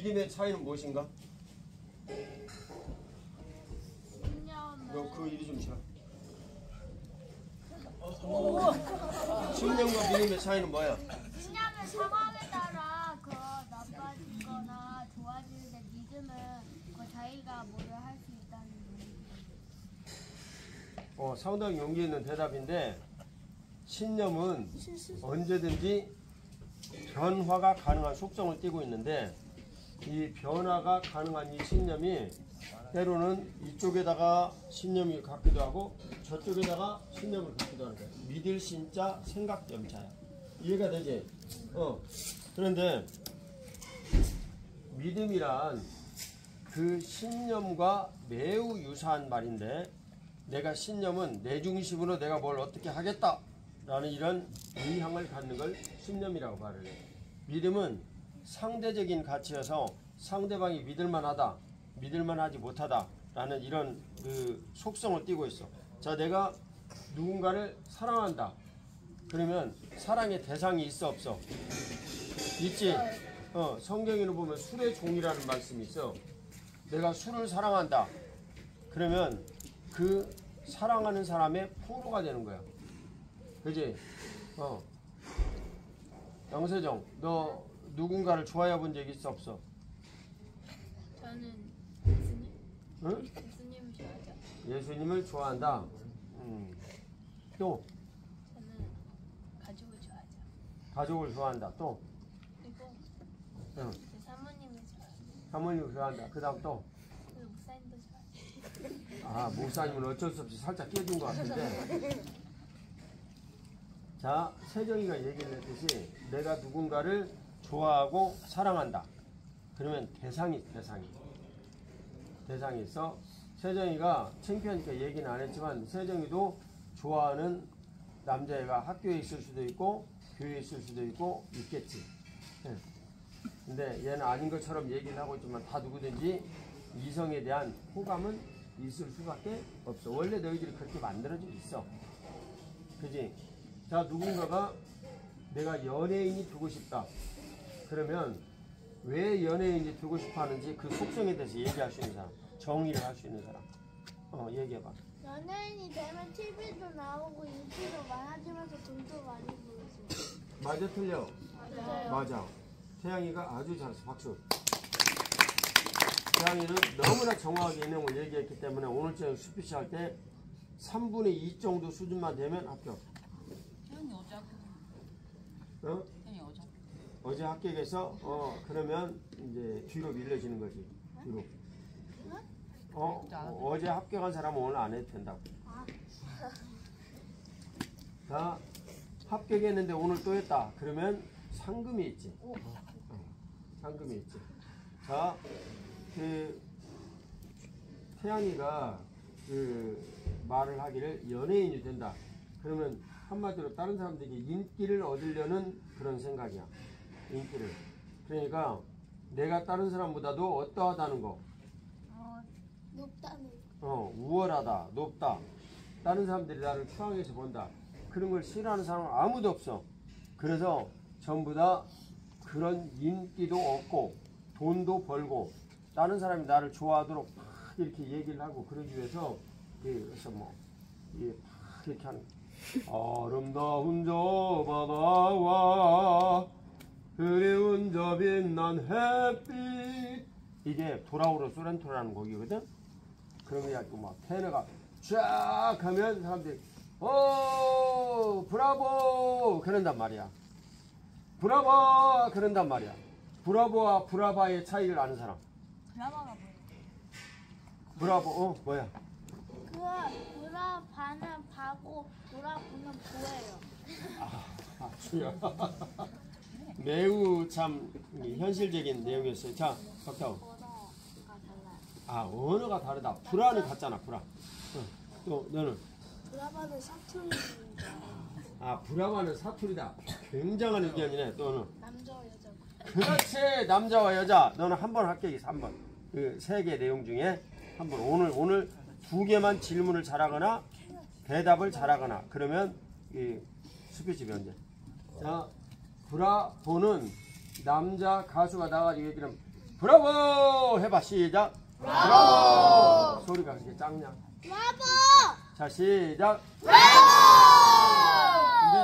믿음의 차이는 무엇인가? 너 그 일이 좀 싫어. 신념과 믿음의 차이는 뭐야? 신념은 상황에 따라 그 나빠지거나 좋아지는데 믿음은 그 자기가 뭐를 할 수 있다는 용기. 상당히 용기 있는 대답인데 신념은 언제든지 변화가 가능한 속성을 띠고 있는데 이 변화가 가능한 이 신념이 때로는 이쪽에다가 신념이 갖기도 하고 저쪽에다가 신념을 갖기도 하는 거야. 믿을 신자 생각 염자야. 이해가 되지? 그런데 믿음이란 그 신념과 매우 유사한 말인데 내가 신념은 내 중심으로 내가 뭘 어떻게 하겠다 라는 이런 의향을 갖는 걸 신념이라고 말을 해요. 믿음은 상대적인 가치여서 상대방이 믿을만하다, 믿을만하지 못하다 라는 이런 그 속성을 띠고 있어. 자, 내가 누군가를 사랑한다. 그러면 사랑의 대상이 있어 없어? 있지? 성경에는 보면 술의 종이라는 말씀이 있어. 내가 술을 사랑한다. 그러면 그 사랑하는 사람의 포로가 되는 거야. 그지? 양세정, 너 누군가를 좋아해 본 적 있어 없어? 저는 예수님. 응? 예수님을 좋아하죠. 예수님을 좋아한다. 또? 저는 가족을 좋아하죠. 가족을 좋아한다. 또? 그리고 응. 제 사모님을 좋아하죠. 사모님을 좋아한다. 그 다음 또? 그리고 목사님도 좋아하죠. 아, 목사님은 어쩔 수 없이 살짝 깨진 것 같은데. 자, 세정이가 얘기를 했듯이 내가 누군가를 좋아하고 사랑한다. 그러면 대상이 있어. 세정이가 창피하니까 얘기는 안 했지만 세정이도 좋아하는 남자애가 학교에 있을 수도 있고 교회에 있을 수도 있고 있겠지. 근데 얘는 아닌 것처럼 얘기를 하고 있지만 다 누구든지 이성에 대한 호감은 있을 수밖에 없어. 원래 너희들이 그렇게 만들어져 있어. 그지? 자, 누군가가 내가 연예인이 되고 싶다. 그러면 왜 연예인이 되고 싶어 하는지 그 속성에 대해서 얘기할 수 있는 사람, 정의를 할 수 있는 사람. 얘기해봐. 연예인이 되면 TV도 나오고 인기도 많아지면서 돈도 많이 벌지. 맞아, 틀려? 맞아요. 맞아. 태양이가 아주 잘했어. 박수. 태양이는 너무나 정확하게 이 내용을 얘기했기 때문에 오늘 저녁 스피치 할 때 3분의 2 정도 수준만 되면 합격. 태연이 어제 합격. 태연이 어제 합격. 어제 합격해서 그러면 이제 뒤로 밀려지는 거지. 뒤로. 어제 합격한 사람은 오늘 안 해도 된다고. 자, 합격했는데 오늘 또 했다. 그러면 상금이 있지. 상금이 있지. 자, 그 태양이가 그 말을 하기를 연예인이 된다. 그러면 한마디로 다른 사람들에게 인기를 얻으려는 그런 생각이야. 인기를. 그러니까 내가 다른 사람보다도 어떠하다는 거. 높다는. 우월하다, 높다. 다른 사람들이 나를 추앙해서 본다. 그런 걸 싫어하는 사람은 아무도 없어. 그래서 전부 다 그런 인기도 얻고 돈도 벌고 다른 사람이 나를 좋아하도록 막 이렇게 얘기를 하고 그러기 위해서 그래서 뭐 이렇게 하는 아름다운 저 바다와 그리운 저 빛난 햇빛 이게 도라우로 소렌토라는 곡이거든. 그러면 자꾸 막 테너가 쫙 하면 사람들이 브라보 그런단 말이야. 브라보 그런단 말이야. 브라보와 브라바의 차이를 아는 사람. 브라바가 뭐야? 브라보 뭐야? 브라바는 바고 브라보는 보예요. 중요. 매우 참 현실적인 내용이었어요. 자, 박타우. 언어가 다르다. 브라는 같잖아. 브라. 또 너는? 브라바는 사투리입니다. 브라바는 사투리다. 굉장한 의견이네. 또는? 남자와 여자. 그렇지. 남자와 여자. 너는 한 번 합격이서 3번. 그 세 개 내용 중에 한 번. 오늘 2개만 질문을 잘하거나 대답을 잘하거나 그러면 이 스피치 변제. 자, 브라보는 남자 가수가 나가지고 얘기하면 브라보 해봐. 시작. 브라보. 소리가 그렇게 작냐? 브라보. 자, 시작. 근데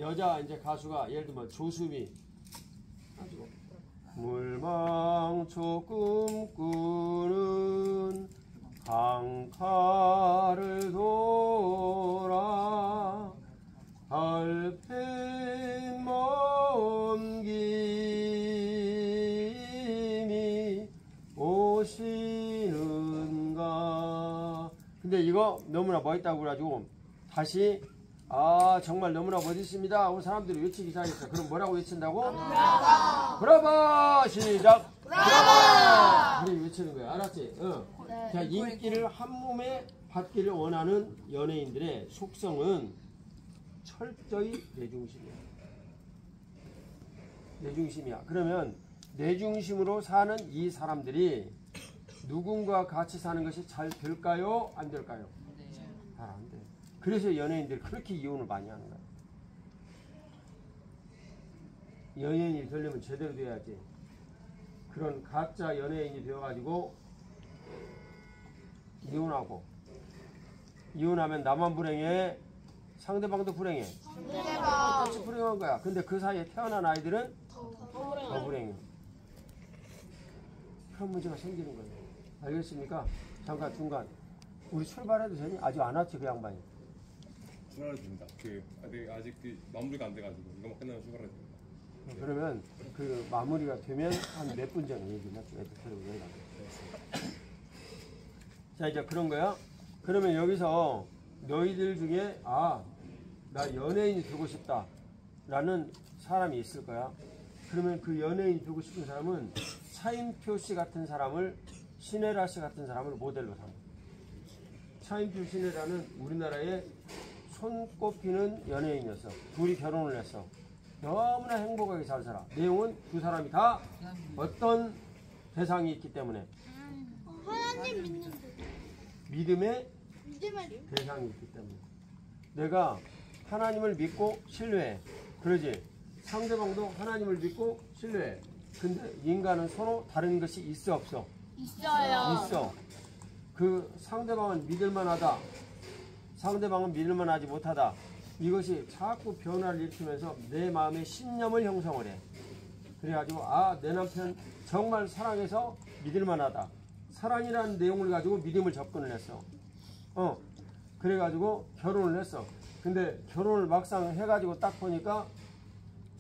여자 이제 가수가 예를 들면 조수미 가지고 물망초 꿈꾸는 강가를 돌아 달빛 먼김이 오시는가. 근데 이거 너무나 멋있다고 그래가지고 다시 정말 너무나 멋있습니다 하고 사람들이 외치기 시작했어. 그럼 뭐라고 외친다고? 브라보. 브라보. 시작. 브라보. 그래 외치는 거야. 알았지? 네. 자, 인기를 한 몸에 받기를 원하는 연예인들의 속성은 철저히 내중심이야. 내중심이야. 그러면 내중심으로 사는 이 사람들이 누군가 같이 사는 것이 잘 될까요? 안 될까요? 잘 안 돼. 그래서 연예인들이 그렇게 이혼을 많이 하는 거야. 연예인이 되려면 제대로 돼야지. 그런 가짜 연예인이 되어가지고 이혼하면 나만 불행해, 상대방도 불행해. 똑같이 불행한 거야. 근데 그 사이에 태어난 아이들은 더 불행해. 그런 문제가 생기는 거예요. 알겠습니까? 잠깐 중간. 우리 출발해도 되니? 아직 안 왔지 그 양반이. 출발해도 됩니다. 아직 마무리가 안 돼가지고 이거만 끝나면 출발해도 됩니다. 그러면 그 마무리가 되면 한 몇 분 전에 얘기를 할게요. 자, 이제 그런 거야. 그러면 여기서 너희들 중에 나 연예인이 되고 싶다 라는 사람이 있을 거야. 그러면 그 연예인이 되고 싶은 사람은 차인표 씨 같은 사람을, 신혜라 씨 같은 사람을 모델로 삼아. 차인표, 신혜라는 우리나라의 손꼽히는 연예인이었어. 둘이 결혼을 했어. 너무나 행복하게 잘 살아. 내용은 두 사람이 다 어떤 대상이 있기 때문에, 하나님 믿는데. 믿음의 믿음의 대상이 있기 때문에. 내가 하나님을 믿고 신뢰해. 그러지? 상대방도 하나님을 믿고 신뢰해. 근데 인간은 서로 다른 것이 있어 없어? 있어요. 있어. 그 상대방은 믿을만하다, 상대방은 믿을만하지 못하다. 이것이 자꾸 변화를 일으키면서 내 마음의 신념을 형성을 해. 그래가지고 내 남편 정말 사랑해서 믿을만하다. 사랑이라는 내용을 가지고 믿음을 접근을 했어. 그래가지고 결혼을 했어. 근데 결혼을 막상 해가지고 딱 보니까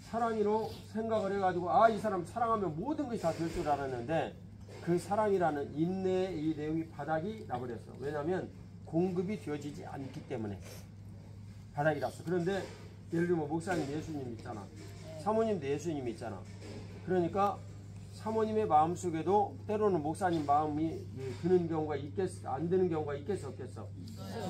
사랑이로 생각을 해가지고 이 사람 사랑하면 모든 것이 다 될 줄 알았는데 그 사랑이라는 인내의 이 내용이 바닥이 나버렸어. 왜냐하면 공급이 되어지지 않기 때문에 바닥이 났어. 그런데 예를 들면 목사님 예수님 있잖아. 사모님도 예수님 있잖아. 그러니까 사모님의 마음속에도 때로는 목사님 마음이 드는 경우가 있겠어, 안 드는 경우가 있겠어 없겠어?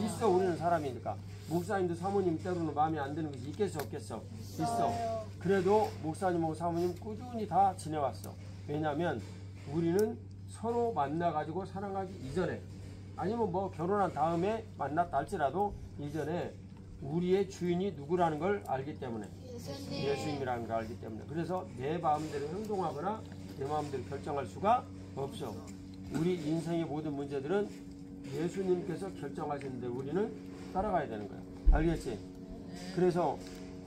있어. 우리는 사람이니까. 목사님도 사모님 때로는 마음에 안 드는 것이 있겠어 없겠어? 있어. 그래도 목사님하고 사모님 꾸준히 다 지내왔어. 왜냐하면 우리는 서로 만나가지고 사랑하기 이전에, 아니면 뭐 결혼한 다음에 만났다 할지라도 이전에 우리의 주인이 누구라는 걸 알기 때문에, 예수님이라는 걸 알기 때문에. 그래서 내 마음대로 행동하거나 내 마음대로 결정할 수가 없어. 우리 인생의 모든 문제들은 예수님께서 결정하시는데 우리는 따라가야 되는 거야. 알겠지? 그래서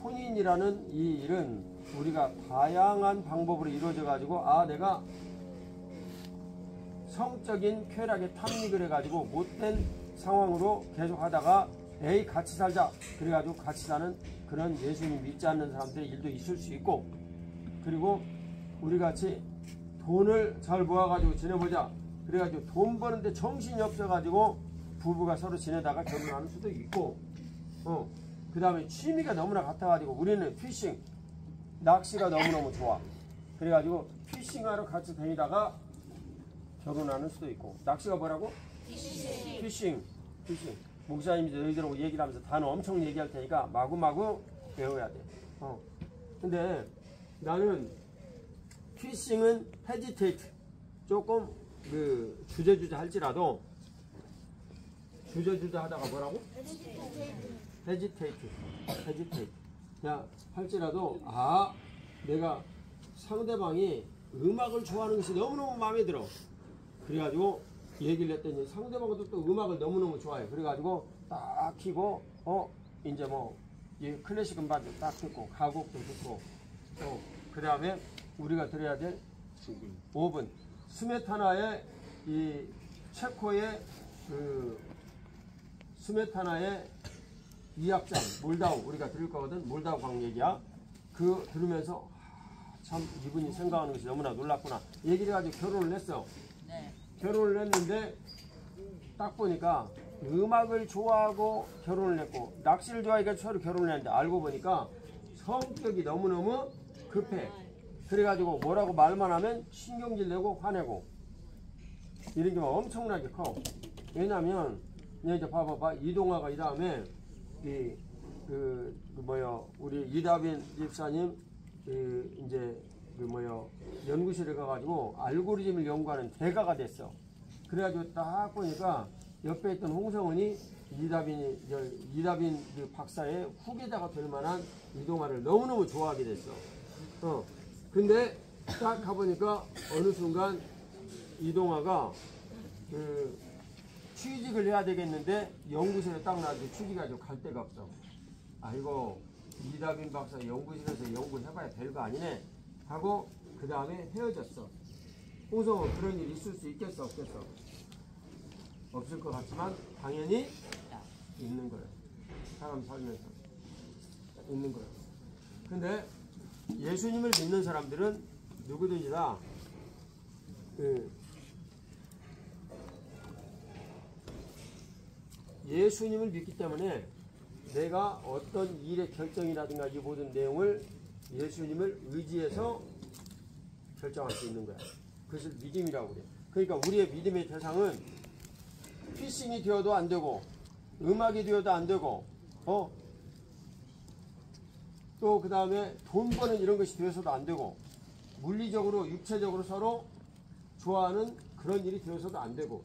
혼인이라는 이 일은 우리가 다양한 방법으로 이루어져 가지고 내가 성적인 쾌락에 탐닉을 해가지고 못된 상황으로 계속 하다가 같이 살자 그래가지고 같이 사는 그런 예수님 믿지 않는 사람들의 일도 있을 수 있고, 그리고 우리 같이 돈을 잘 모아가지고 지내보자 그래가지고 돈 버는데 정신이 없어가지고 부부가 서로 지내다가 결혼하는 수도 있고, 그 다음에 취미가 너무나 같아가지고 우리는 피싱, 낚시가 너무너무 좋아. 그래가지고 피싱하러 같이 다니다가 결혼하는 수도 있고. 낚시가 뭐라고? 피싱. 목사님이 너희들하고 얘기를 하면서 단어 엄청 얘기할 테니까 마구마구 배워야 돼. 근데 나는 피싱은 헤지테이트, 조금 주저주저 할지라도, 주저주저 하다가 뭐라고? 헤지테이트. 야, 할지라도 내가 상대방이 음악을 좋아하는 것이 너무너무 마음에 들어. 그래가지고 얘기를 했더니 상대방도 또 음악을 너무너무 좋아해. 그래가지고 딱 키고 이제 뭐 이 클래식 음반도 딱 듣고 가곡도 듣고 그 다음에 우리가 들어야 될 5분 스메타나의 이 체코의 그 스메타나의 2악장 몰다우 우리가 들을 거거든. 몰다우 광 얘기야. 그 들으면서 참 이분이 생각하는 것이 너무나 놀랍구나 얘기를 해가지고 결혼을 했어. 네. 결혼을 했는데 딱 보니까 음악을 좋아하고 결혼을 했고 낚시를 좋아하니까 서로 결혼을 했는데 알고 보니까 성격이 너무너무 급해. 그래가지고 뭐라고 말만 하면 신경질 내고 화내고 이런 게 막 엄청나게 커. 왜냐면 이제 봐봐봐 이동화가 이 다음에 우리 이다빈 집사님 이제 연구실에 가가지고 알고리즘을 연구하는 대가가 됐어. 그래가지고 딱 보니까 옆에 있던 홍성은이 이다빈 그 박사의 후계자가 될 만한 이동화를 너무너무 좋아하게 됐어. 근데 딱 가보니까 어느 순간 이동화가 그 취직을 해야 되겠는데 연구실에 딱 놔두고 취직해가지고 갈 데가 없어. 아이고 이다빈 박사 연구실에서 연구해봐야 별거 아니네 하고 그 다음에 헤어졌어. 홍성은 그런 일이 있을 수 있겠어 없겠어? 없을 것 같지만 당연히 있는 거예요. 사람 살면서 있는 거예요. 근데 예수님을 믿는 사람들은 누구든지 다 예수님을 믿기 때문에 내가 어떤 일의 결정이라든가 이 모든 내용을 예수님을 의지해서 결정할 수 있는 거야. 그것을 믿음이라고 그래. 그러니까 우리의 믿음의 대상은 피싱이 되어도 안 되고 음악이 되어도 안 되고 또 그 다음에 돈 버는 이런 것이 되어서도 안 되고 물리적으로 육체적으로 서로 좋아하는 그런 일이 되어서도 안 되고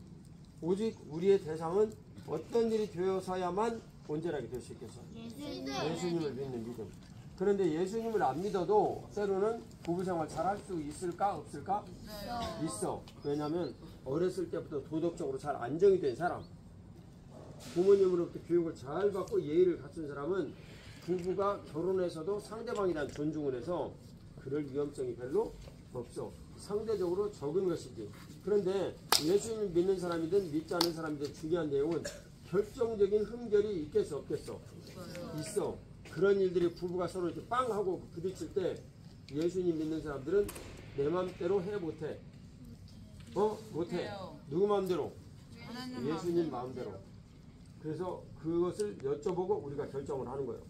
오직 우리의 대상은 어떤 일이 되어서야만 온전하게 될 수 있겠어? 예수님을 믿는 믿음. 그런데 예수님을 안 믿어도 때로는 부부생활 잘 할 수 있을까 없을까? 있어. 왜냐하면 어렸을 때부터 도덕적으로 잘 안정이 된 사람, 부모님으로부터 교육을 잘 받고 예의를 갖춘 사람은 부부가 결혼해서도 상대방에 대한 존중을 해서 그럴 위험성이 별로 없어. 상대적으로 적은 것이지. 그런데 예수님을 믿는 사람이든 믿지 않는 사람이든 중요한 내용은 결정적인 흠결이 있겠어 없겠어? 있어. 그런 일들이 부부가 서로 이렇게 빵 하고 부딪힐 때 예수님 믿는 사람들은 내 마음대로 해 못해? 못해. 누구 마음대로? 예수님 마음대로. 그래서 그것을 여쭤보고 우리가 결정을 하는 거예요.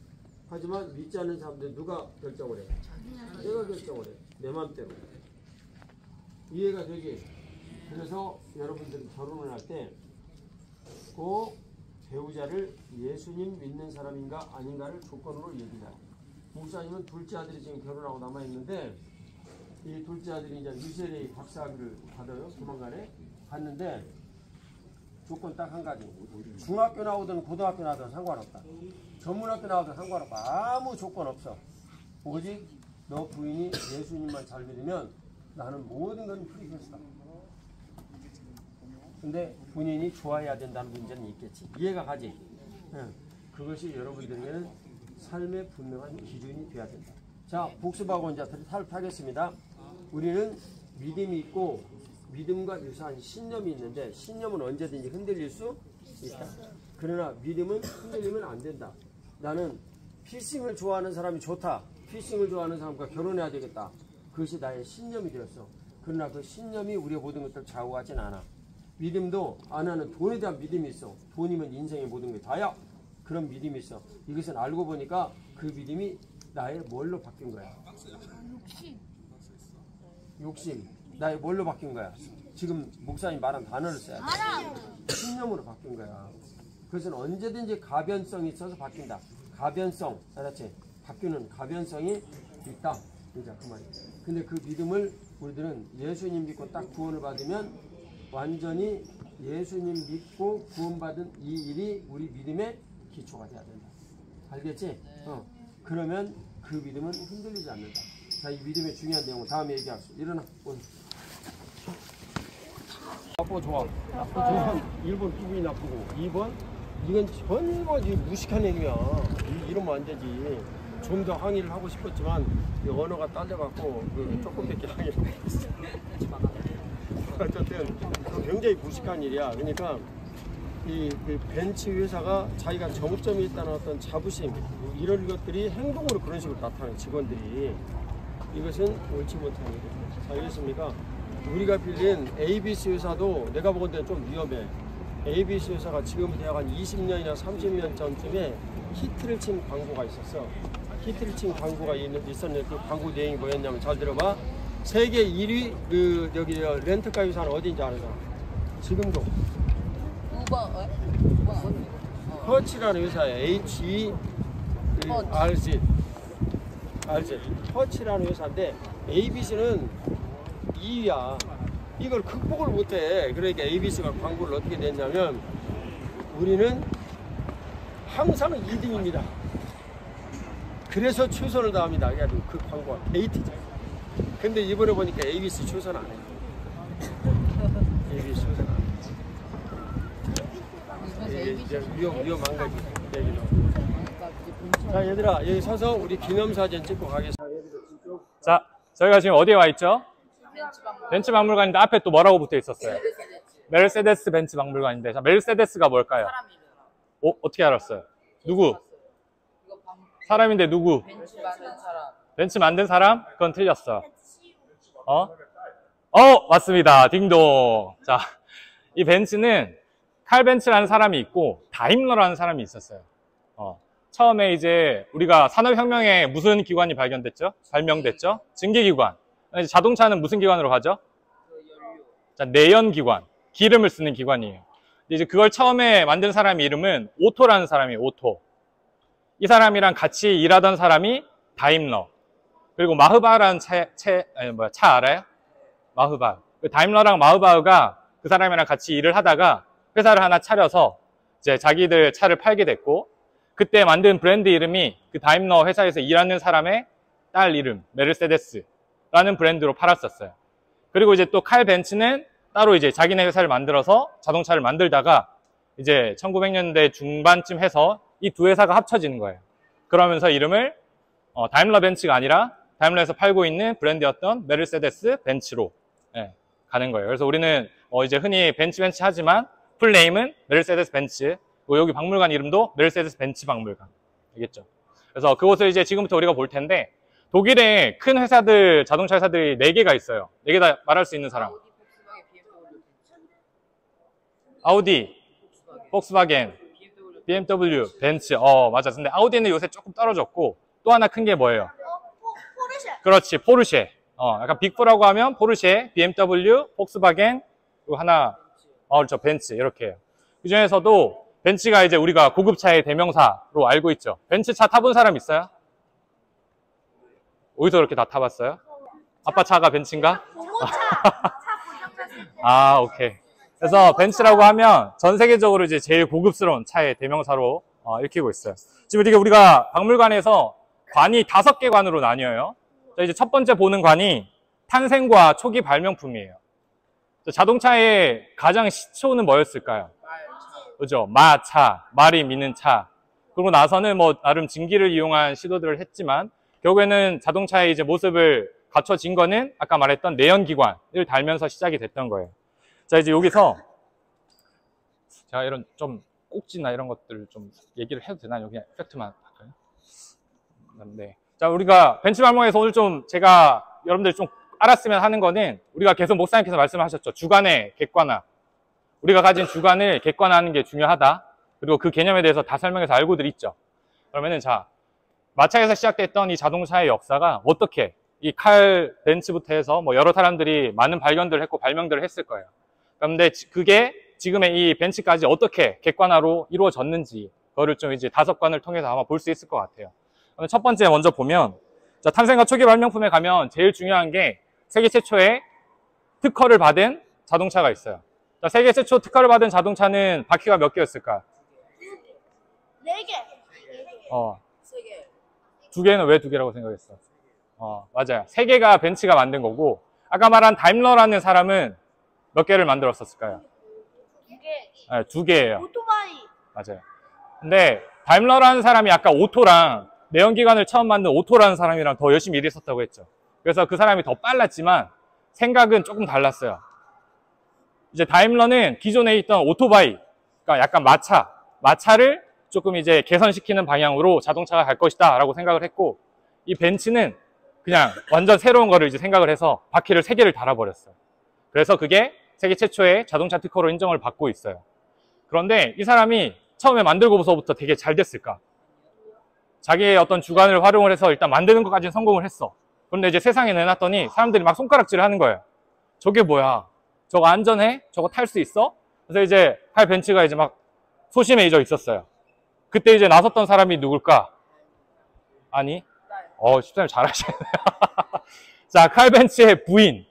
하지만 믿지 않는 사람들 누가 결정을 해? 내가 결정을 해. 내 마음대로. 이해가 되지? 그래서 여러분들이 결혼을 할 때 꼭 배우자를 예수님 믿는 사람인가 아닌가를 조건으로 얘기해요. 목사님은 둘째 아들이 지금 결혼하고 남아있는데 이 둘째 아들이 이제 UCLA 박사학위를 받아요. 조만간에 갔는데 조건 딱 한 가지. 중학교 나오든 고등학교 나오든 상관없다. 전문학교 나오든 상관없다. 아무 조건 없어. 오직 너 부인이 예수님만 잘 믿으면 나는 모든 건 프리패스다. 근데 본인이 좋아해야 된다는 문제는 있겠지. 이해가 가지? 그것이 여러분들에게는 삶의 분명한 기준이 돼야 된다. 자, 복습하고 이제 탈하겠습니다. 우리는 믿음이 있고 믿음과 유사한 신념이 있는데 신념은 언제든지 흔들릴 수 있다. 그러나 믿음은 흔들리면 안 된다. 나는 피싱을 좋아하는 사람이 좋다. 피싱을 좋아하는 사람과 결혼해야 되겠다. 그것이 나의 신념이 되었어. 그러나 그 신념이 우리의 모든 것들을 좌우하진 않아. 믿음도 나는 돈에 대한 믿음이 있어. 돈이면 인생의 모든 게 다야. 그런 믿음이 있어. 이것은 알고 보니까 그 믿음이 나의 뭘로 바뀐 거야? 욕심. 나의 뭘로 바뀐 거야? 지금 목사님 말한 단어를 써야 돼. 신념으로 바뀐 거야. 그것은 언제든지 가변성이 있어서 바뀐다. 가변성. 알았지? 바뀌는 가변성이 있다. 이제 그 말이야. 근데 그 믿음을 우리들은 예수님 믿고 딱 구원을 받으면 완전히 예수님 믿고 구원받은 이 일이 우리 믿음의 기초가 돼야 된다. 알겠지? 그러면 그 믿음은 흔들리지 않는다. 자, 이 믿음의 중요한 내용은 다음에 얘기할수. 일어나. 오늘. 나쁘고 좋아. 나쁘고 좋아. 1번 기분이 나쁘고 2번 이건 전부 무식한 행위야. 이러면 안 되지. 좀 더 항의를 하고 싶었지만 이 언어가 딸려갖고 조금밖에 항의를 못했어. 어쨌든 굉장히 무식한 일이야. 그러니까 이 벤츠 회사가 자기가 정점이 있다는 어떤 자부심 이런 것들이 행동으로 그런 식으로 나타나는 직원들이 이것은 옳지 못한 일이죠. 자, 이렇습니까? 우리가 빌린 ABC 회사도 내가 보건대는 좀 위험해. ABC 회사가 지금 대략 한 20년이나 30년 전쯤에 히트를 친 광고가 있었어. 히트를 친 광고가 있었는데 그 광고 내용이 뭐였냐면 잘 들어봐. 세계 1위 여기 렌트카 회사는 어디인지 아는 사람? 지금도 허치라는 회사에 HERZ 허치라는 회사인데 ABC는 2위야. 이걸 극복을 못해. 그러니까 ABC가 광고를 어떻게 냈냐면 우리는 항상 2등입니다. 그래서 최선을 다합니다. 그래가지고 그 광고가 데이트죠. 근데 이번에 보니까 ABC 최선 안 해요. ABC 최선 안 해요. 이게 위험한 거지. 얘기는. 자, 얘들아 여기 서서 우리 기념사진 찍고 가겠습니다. 자, 저희가 지금 어디에 와 있죠? 벤츠 박물관인데 앞에 또 뭐라고 붙어 있었어요? 메르세데스 벤츠 박물관인데, 자, 메르세데스가 뭘까요? 어떻게 알았어요? 누구? 사람인데 누구? 벤츠 만든 사람? 그건 틀렸어. 맞습니다. 딩동. 자, 이 벤츠는 칼 벤츠라는 사람이 있고 다임러라는 사람이 있었어요. 처음에 이제 우리가 산업혁명에 무슨 기관이 발명됐죠? 증기기관. 자동차는 무슨 기관으로 가죠? 자, 내연기관. 기름을 쓰는 기관이에요. 이제 그걸 처음에 만든 사람 이름은 오토라는 사람이에요. 오토. 이 사람이랑 같이 일하던 사람이 다임러. 그리고 마흐바흐라는 차 알아요? 마흐바흐. 다임러랑 마흐바흐가 그 사람이랑 같이 일을 하다가 회사를 하나 차려서 이제 자기들 차를 팔게 됐고, 그때 만든 브랜드 이름이 그 다임러 회사에서 일하는 사람의 딸 이름, 메르세데스라는 브랜드로 팔았었어요. 그리고 이제 또 칼 벤츠는 따로 이제 자기네 회사를 만들어서 자동차를 만들다가 이제 1900년대 중반쯤 해서 이 두 회사가 합쳐지는 거예요. 그러면서 이름을 다임러 벤츠가 아니라 다임러에서 팔고 있는 브랜드였던 메르세데스 벤츠로 가는 거예요. 그래서 우리는 이제 흔히 벤츠 하지만 풀네임은 메르세데스 벤츠. 여기 박물관 이름도 메르세데스 벤츠 박물관. 알겠죠? 그래서 그곳을 이제 지금부터 우리가 볼 텐데, 독일에 큰 회사들, 자동차 회사들이 4개가 있어요. 4개 다 말할 수 있는 사람. 아우디, 폭스바겐, BMW, 벤츠. 맞아. 근데 아우디는 요새 조금 떨어졌고, 또 하나 큰 게 뭐예요? 포르쉐. 그렇지, 포르쉐. 약간 빅4라고 하면 포르쉐, BMW, 폭스바겐, 그리고 하나, 그렇죠, 벤츠. 이렇게 해요. 그 중에서도 벤츠가 이제 우리가 고급차의 대명사로 알고 있죠. 벤츠 차 타본 사람 있어요? 어디서 그렇게 다 타봤어요? 아빠 차가 벤츠인가? 아, 오케이. 그래서 벤츠라고 하면 전 세계적으로 이제 제일 고급스러운 차의 대명사로 읽히고 있어요. 지금 우리가 박물관에서 관이 5개 관으로 나뉘어요. 이제 첫 번째 보는 관이 탄생과 초기 발명품이에요. 자동차의 가장 시초는 뭐였을까요? 그죠? 마차, 말이 미는 차. 그러고 나서는 뭐 나름 증기를 이용한 시도들을 했지만 결국에는 자동차의 이제 모습을 갖춰진 거는 아까 말했던 내연기관을 달면서 시작이 됐던 거예요. 자, 이제 여기서 제가 이런 좀 꼭지나 이런 것들을 좀 얘기를 해도 되나요? 그냥 팩트만 할까요? 네. 자, 우리가 벤츠 박물관에서 오늘 좀 제가 여러분들 좀 알았으면 하는 거는, 우리가 계속 목사님께서 말씀하셨죠. 주관의 객관화. 우리가 가진 주관을 객관화하는 게 중요하다. 그리고 그 개념에 대해서 다 설명해서 알고들 있죠. 그러면은 자, 마차에서 시작됐던 이 자동차의 역사가 어떻게 이 칼 벤츠부터 해서 뭐 여러 사람들이 많은 발견들을 했고 발명들을 했을 거예요. 그런데 그게 지금의 이 벤츠까지 어떻게 객관화로 이루어졌는지, 그거를 좀 이제 5관을 통해서 아마 볼 수 있을 것 같아요. 첫 번째 먼저 보면, 자, 탄생과 초기 발명품에 가면 제일 중요한 게 세계 최초의 특허를 받은 자동차가 있어요. 자, 세계 최초 특허를 받은 자동차는 바퀴가 몇 개였을까? 4개. 2개는 왜 2개라고 생각했어? 맞아요. 3개가 벤츠가 만든 거고, 아까 말한 다임러라는 사람은 몇 개를 만들었었을까요? 2개. 네, 2개예요. 오토바이. 맞아요. 근데 다임러라는 사람이 아까 오토랑 내연기관을 처음 만든 오토라는 사람이랑 더 열심히 일했었다고 했죠. 그래서 그 사람이 더 빨랐지만 생각은 조금 달랐어요. 이제 다임러는 기존에 있던 오토바이, 그러니까 약간 마차를 조금 이제 개선시키는 방향으로 자동차가 갈 것이다 라고 생각을 했고, 이 벤츠는 그냥 완전 새로운 거를 이제 생각을 해서 바퀴를 3개를 달아버렸어요. 그래서 그게 세계 최초의 자동차 특허로 인정을 받고 있어요. 그런데 이 사람이 처음에 만들고서부터 되게 잘 됐을까? 자기의 어떤 주관을 활용을 해서 일단 만드는 것까지는 성공을 했어. 그런데 이제 세상에 내놨더니 사람들이 막 손가락질을 하는 거예요. 저게 뭐야? 저거 안전해? 저거 탈 수 있어? 그래서 이제 칼 벤츠가 이제 막 소심해져 있었어요. 그때 이제 나섰던 사람이 누굴까? 아니, 집사님 잘하시네요. 자, 칼 벤츠의 부인이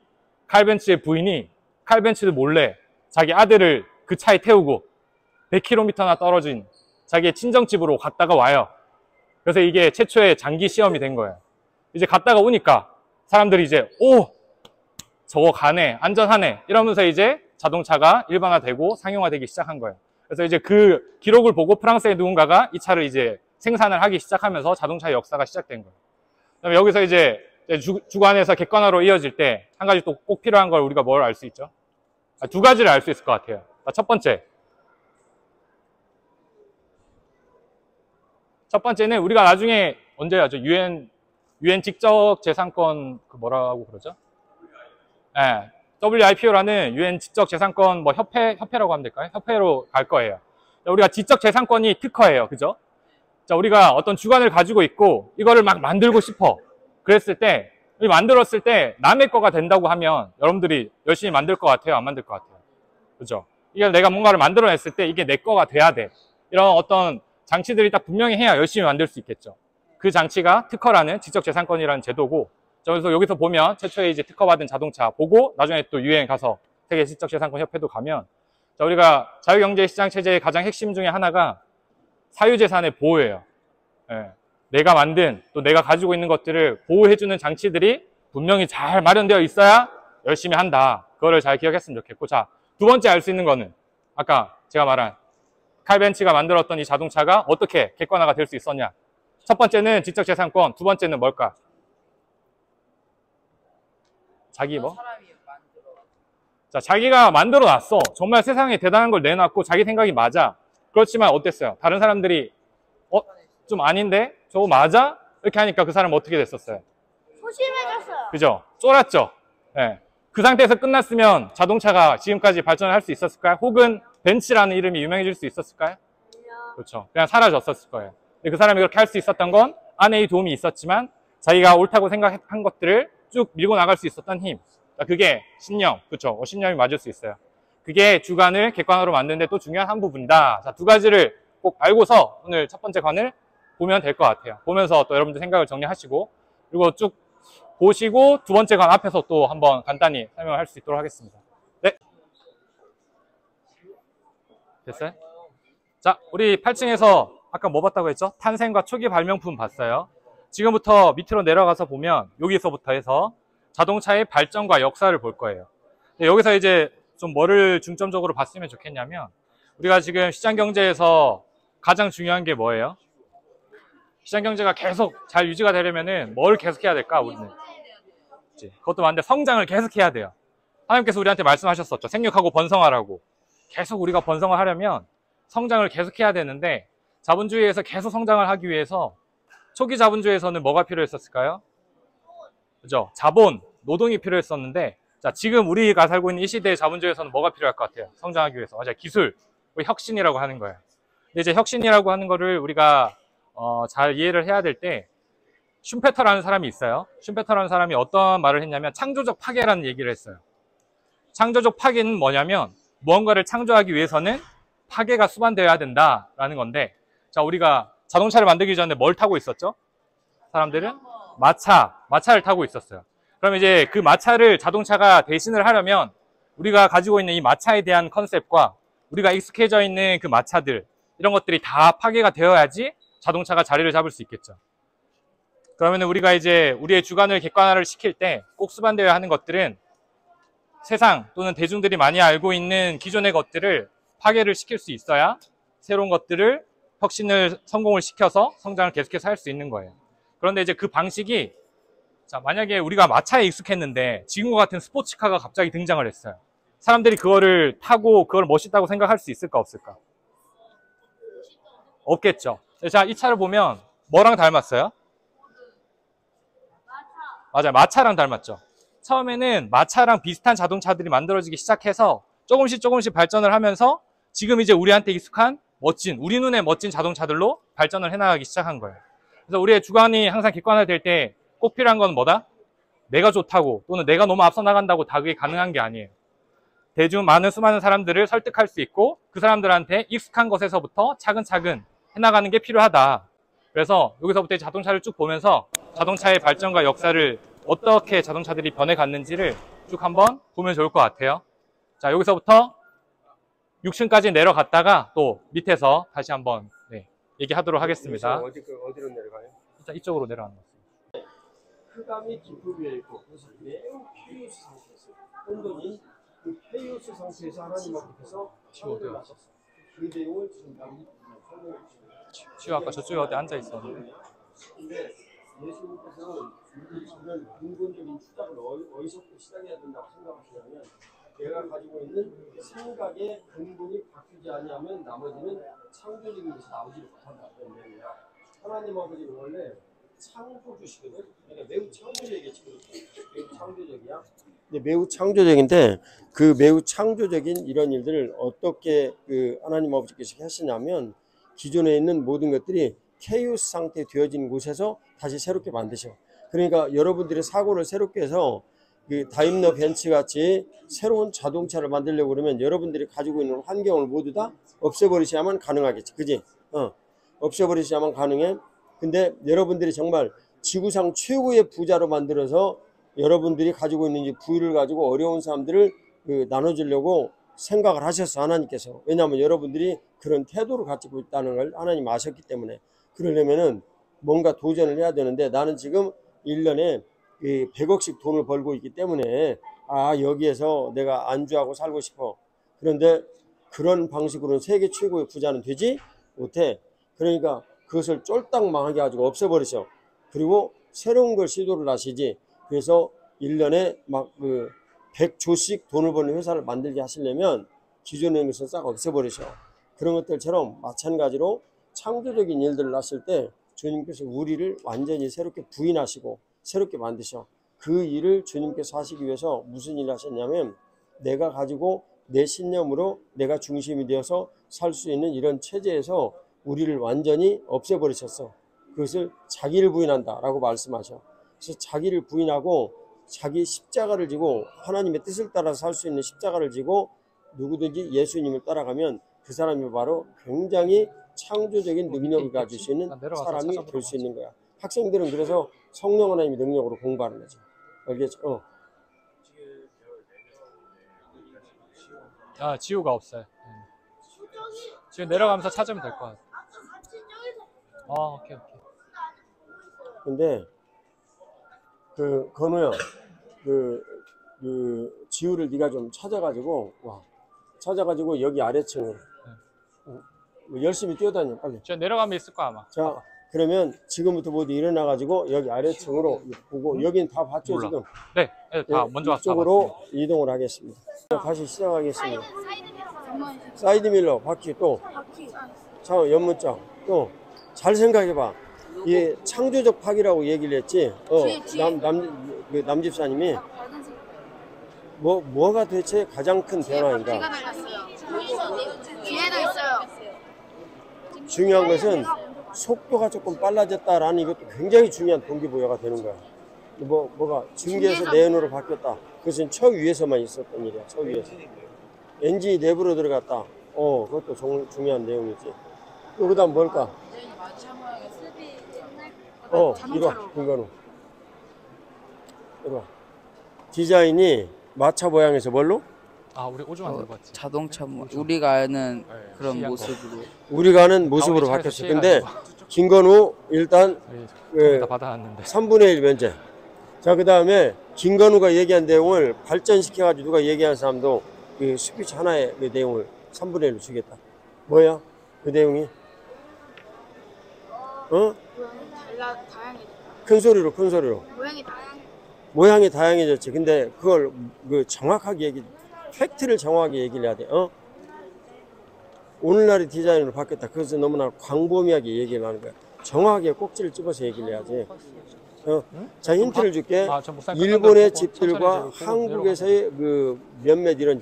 칼 벤츠를 몰래 자기 아들을 그 차에 태우고 100km나 떨어진 자기의 친정집으로 갔다가 와요. 그래서 이게 최초의 장기 시험이 된 거예요. 이제 갔다가 오니까 사람들이 이제 저거 가네, 안전하네 이러면서 이제 자동차가 일반화되고 상용화되기 시작한 거예요. 그래서 이제 그 기록을 보고 프랑스의 누군가가 이 차를 이제 생산을 하기 시작하면서 자동차의 역사가 시작된 거예요. 그다음에 여기서 이제 주관에서 객관화로 이어질 때 한 가지 또 꼭 필요한 걸 우리가 뭘 알 수 있죠? 2가지를 알 수 있을 것 같아요. 첫 번째는 우리가 나중에 언제 하죠? 유엔 지적 재산권 뭐라고 그러죠? 네, WIPO라는 유엔 지적 재산권 협회라고 하면 될까요? 협회로 갈 거예요. 우리가 지적 재산권이 특허예요, 그죠? 자, 우리가 어떤 주관을 가지고 있고 이거를 막 만들고 싶어. 그랬을 때, 만들었을 때 남의 거가 된다고 하면 여러분들이 열심히 만들 것 같아요, 안 만들 것 같아요? 그죠? 이게 내가 뭔가를 만들어냈을 때 이게 내 거가 돼야 돼. 이런 어떤 장치들이 딱 분명히 해야 열심히 만들 수 있겠죠. 그 장치가 특허라는 지적재산권이라는 제도고, 그래서 여기서 보면 최초에 이제 특허받은 자동차 보고 나중에 또 유엔 가서 세계 지적재산권 협회도 가면, 자, 우리가 자유경제시장 체제의 가장 핵심 중에 하나가 사유재산의 보호예요. 예. 내가 만든 또 내가 가지고 있는 것들을 보호해주는 장치들이 분명히 잘 마련되어 있어야 열심히 한다. 그거를 잘 기억했으면 좋겠고, 자, 2번째 알 수 있는 거는 아까 제가 말한 칼 벤츠가 만들었던 이 자동차가 어떻게 객관화가 될 수 있었냐. 첫 번째는 지적재산권, 2번째는 뭘까? 자기 뭐? 자, 자기가 만들어 놨어. 정말 세상에 대단한 걸 내놨고 자기 생각이 맞아. 그렇지만 어땠어요? 다른 사람들이 좀 아닌데? 저거 맞아? 이렇게 하니까 그 사람은 어떻게 됐었어요? 소심해졌어요. 그죠? 쫄았죠? 네. 그 상태에서 끝났으면 자동차가 지금까지 발전을 할 수 있었을까요? 혹은 벤츠라는 이름이 유명해질 수 있었을까요? 그렇죠. 그냥 사라졌었을 거예요. 근데 그 사람이 그렇게 할 수 있었던 건 아내의 도움이 있었지만 자기가 옳다고 생각한 것들을 쭉 밀고 나갈 수 있었던 힘. 그게 신념. 그렇죠. 신념이 맞을 수 있어요. 그게 주관을 객관화로 만드는데 또 중요한 한 부분이다. 자, 2가지를 꼭 알고서 오늘 첫 번째 관을 보면 될 것 같아요. 보면서 또 여러분들 생각을 정리하시고, 그리고 쭉 보시고 2번째 관 앞에서 또 한번 간단히 설명을 할 수 있도록 하겠습니다. 네. 됐어요? 자, 우리 8층에서 아까 뭐 봤다고 했죠? 탄생과 초기 발명품 봤어요. 지금부터 밑으로 내려가서 보면 여기서부터 해서 자동차의 발전과 역사를 볼 거예요. 여기서 이제 좀 뭐를 중점적으로 봤으면 좋겠냐면, 우리가 지금 시장경제에서 가장 중요한 게 뭐예요? 시장경제가 계속 잘 유지가 되려면은 뭘 계속 해야 될까, 우리는? 그것도 맞는데 성장을 계속 해야 돼요. 하나님께서 우리한테 말씀하셨었죠. 생육하고 번성하라고. 계속 우리가 번성을 하려면 성장을 계속 해야 되는데, 자본주의에서 계속 성장을 하기 위해서 초기 자본주의에서는 뭐가 필요했었을까요? 그죠? 자본, 노동이 필요했었는데, 자, 지금 우리가 살고 있는 이 시대의 자본주의에서는 뭐가 필요할 것 같아요? 성장하기 위해서. 맞아요. 기술, 혁신이라고 하는 거예요. 근데 이제 혁신이라고 하는 거를 우리가 잘 이해를 해야 될 때, 슌페터라는 사람이 있어요. 슌페터라는 사람이 어떤 말을 했냐면 창조적 파괴라는 얘기를 했어요. 창조적 파괴는 뭐냐면 무언가를 창조하기 위해서는 파괴가 수반되어야 된다라는 건데, 자, 우리가 자동차를 만들기 전에 뭘 타고 있었죠? 사람들은 마차를 타고 있었어요. 그럼 이제 그 마차를 자동차가 대신을 하려면 우리가 가지고 있는 이 마차에 대한 컨셉과 우리가 익숙해져 있는 그 마차들, 이런 것들이 다 파괴가 되어야지 자동차가 자리를 잡을 수 있겠죠. 그러면 우리가 이제 우리의 주관을 객관화를 시킬 때 꼭 수반되어야 하는 것들은 세상 또는 대중들이 많이 알고 있는 기존의 것들을 파괴를 시킬 수 있어야 새로운 것들을 혁신을 성공을 시켜서 성장을 계속해서 할 수 있는 거예요. 그런데 이제 그 방식이 자, 만약에 우리가 마차에 익숙했는데 지금과 같은 스포츠카가 갑자기 등장을 했어요. 사람들이 그거를 타고 그걸 멋있다고 생각할 수 있을까 없을까? 없겠죠. 자, 이 차를 보면 뭐랑 닮았어요? 맞아요. 마차랑 닮았죠. 처음에는 마차랑 비슷한 자동차들이 만들어지기 시작해서 조금씩 발전을 하면서 지금 이제 우리한테 익숙한 멋진, 우리 눈에 멋진 자동차들로 발전을 해나가기 시작한 거예요. 그래서 우리의 주관이 항상 객관화될 때 꼭 필요한 건 뭐다? 내가 좋다고 또는 내가 너무 앞서 나간다고 다 그게 가능한 게 아니에요. 많은 수많은 사람들을 설득할 수 있고 그 사람들한테 익숙한 것에서부터 차근차근 해나가는 게 필요하다. 그래서 여기서부터 자동차를 쭉 보면서 자동차의 발전과 역사를 어떻게 자동차들이 변해갔는지를 쭉 한번 보면 좋을 것 같아요. 자, 여기서부터 6층까지 내려갔다가 또 밑에서 다시 한번 얘기하도록 하겠습니다. 어디로 내려가요? 일단 이쪽으로 내려갑니다. 흑암이 깊은 위에 있고 그래서 매우 페이오스 상태에서 혼돈이 그 페이오스 상태에서 하나님 앞에서 창조를 하셨어요. 그 내용을 지금 설명해 주시는 지우 아까 저쪽에 어디 앉아 있었는데. 근데 예수님께서는 우리들이 이런 근본적인 추락을 어디서부터 시작해야 된다고 생각하시냐면 내가 가지고 있는 생각의 근본이 바뀌지 아니하면 나머지는 창조적인 것이 나오지 못한다. 그런 내용이야. 하나님 아버지는 원래 창조주시거든. 그러니까 매우 창조적이야. 매우 창조적이야. 근데 매우 창조적인데 그 매우 창조적인 이런 일들을 어떻게 그 하나님 아버지께서 하시냐면 기존에 있는 모든 것들이 케이오스 상태 되어진 곳에서 다시 새롭게 만드셔. 그러니까 여러분들의 사고를 새롭게 해서 그 다임러 벤츠 같이 새로운 자동차를 만들려고 그러면 여러분들이 가지고 있는 환경을 모두 다 없애버리셔야만 가능하겠지. 그지? 없애버리셔야만 가능해. 근데 여러분들이 정말 지구상 최고의 부자로 만들어서 여러분들이 가지고 있는 이 부유를 가지고 어려운 사람들을 나눠주려고 생각을 하셨어, 하나님께서. 왜냐하면 여러분들이 그런 태도를 가지고 있다는 걸 하나님 아셨기 때문에. 그러려면은 뭔가 도전을 해야 되는데 나는 지금 1년에 100억씩 돈을 벌고 있기 때문에 여기에서 내가 안주하고 살고 싶어. 그런데 그런 방식으로는 세계 최고의 부자는 되지 못해. 그러니까 그것을 쫄딱 망하게 가지고 없애버리셔. 그리고 새로운 걸 시도를 하시지. 그래서 1년에 막 100조씩 돈을 버는 회사를 만들게 하시려면 기존에 있는 것을 싹 없애버리셔. 그런 것들처럼 마찬가지로 창조적인 일들을 하실 때 주님께서 우리를 완전히 새롭게 부인하시고 새롭게 만드셔. 그 일을 주님께서 하시기 위해서 무슨 일을 하셨냐면 내가 가지고 내 신념으로 내가 중심이 되어서 살 수 있는 이런 체제에서 우리를 완전히 없애버리셨어. 그것을 자기를 부인한다 라고 말씀하셔. 그래서 자기를 부인하고 자기 십자가를 지고 하나님의 뜻을 따라서 살 수 있는 십자가를 지고 누구든지 예수님을 따라가면 그 사람이 바로 굉장히 창조적인 능력을 가질 수 있는 사람이 될 수 있는 거야. 학생들은 그래서 성령 하나님의 능력으로 공부하는 거죠. 알겠죠? 지우가 없어요. 지금 내려가면서 찾으면 될 것 같아요. 오케이. 근데 건우야, 지우를 네가 좀 찾아가지고 찾아가지고 여기 아래층을 열심히 뛰어다녀 빨리. 지금 내려가면 있을 거야 아마. 자, 그러면 지금부터 모두 일어나가지고 여기 아래층으로 보고 여긴 다 봤죠 몰라. 지금? 네, 다 먼저 와서 이쪽으로 이동을 하겠습니다. 다시 시작하겠습니다. 사이드 밀러 바퀴 또. 자, 연문장 또. 잘 생각해봐. 이 창조적 파괴라고 얘기를 했지. 남 집사님이 뭐가 대체 가장 큰 변화인가? 뒤에도 있어요. 중요한 것은 속도가 조금 빨라졌다라는 이것도 굉장히 중요한 동기부여가 되는 거야. 뭐가 증기에서 내연으로 바뀌었다. 그것은 저 위에서만 있었던 일이야. 저 위에서. 엔진이 내부로 들어갔다. 그것도 중요한 내용이지. 또 그다음 뭘까? 이거는. 이거. 디자인이 마차 모양에서 뭘로? 우리 오줌 안 들어봤지. 자동차 우리가 아는 그런 시리한 모습으로. 우리가 아는 모습으로 가운데 차에서 바뀌었어. 근데 김건우 일단 다 받아놨는데. 3분의 1 면제. 자, 그 다음에 김건우가 얘기한 내용을 발전시켜가지고 누가 얘기한 사람도 그 스피치 하나의 그 내용을 3분의 1로 주겠다. 뭐야? 그 내용이? 어? 다양해졌다. 큰 소리로, 큰 소리로. 모양이 다양해졌지. 근데 그걸 그 정확하게 팩트를 정확하게 얘기를 해야 돼. 어? 오늘날의 디자인으로 바뀌었다. 그것은 너무나 광범위하게 얘기를 하는 거야. 정확하게 꼭지를 집어서 얘기를 해야지. 자, 힌트를 줄게. 일본의 집들과 한국에서의 그 몇몇 이런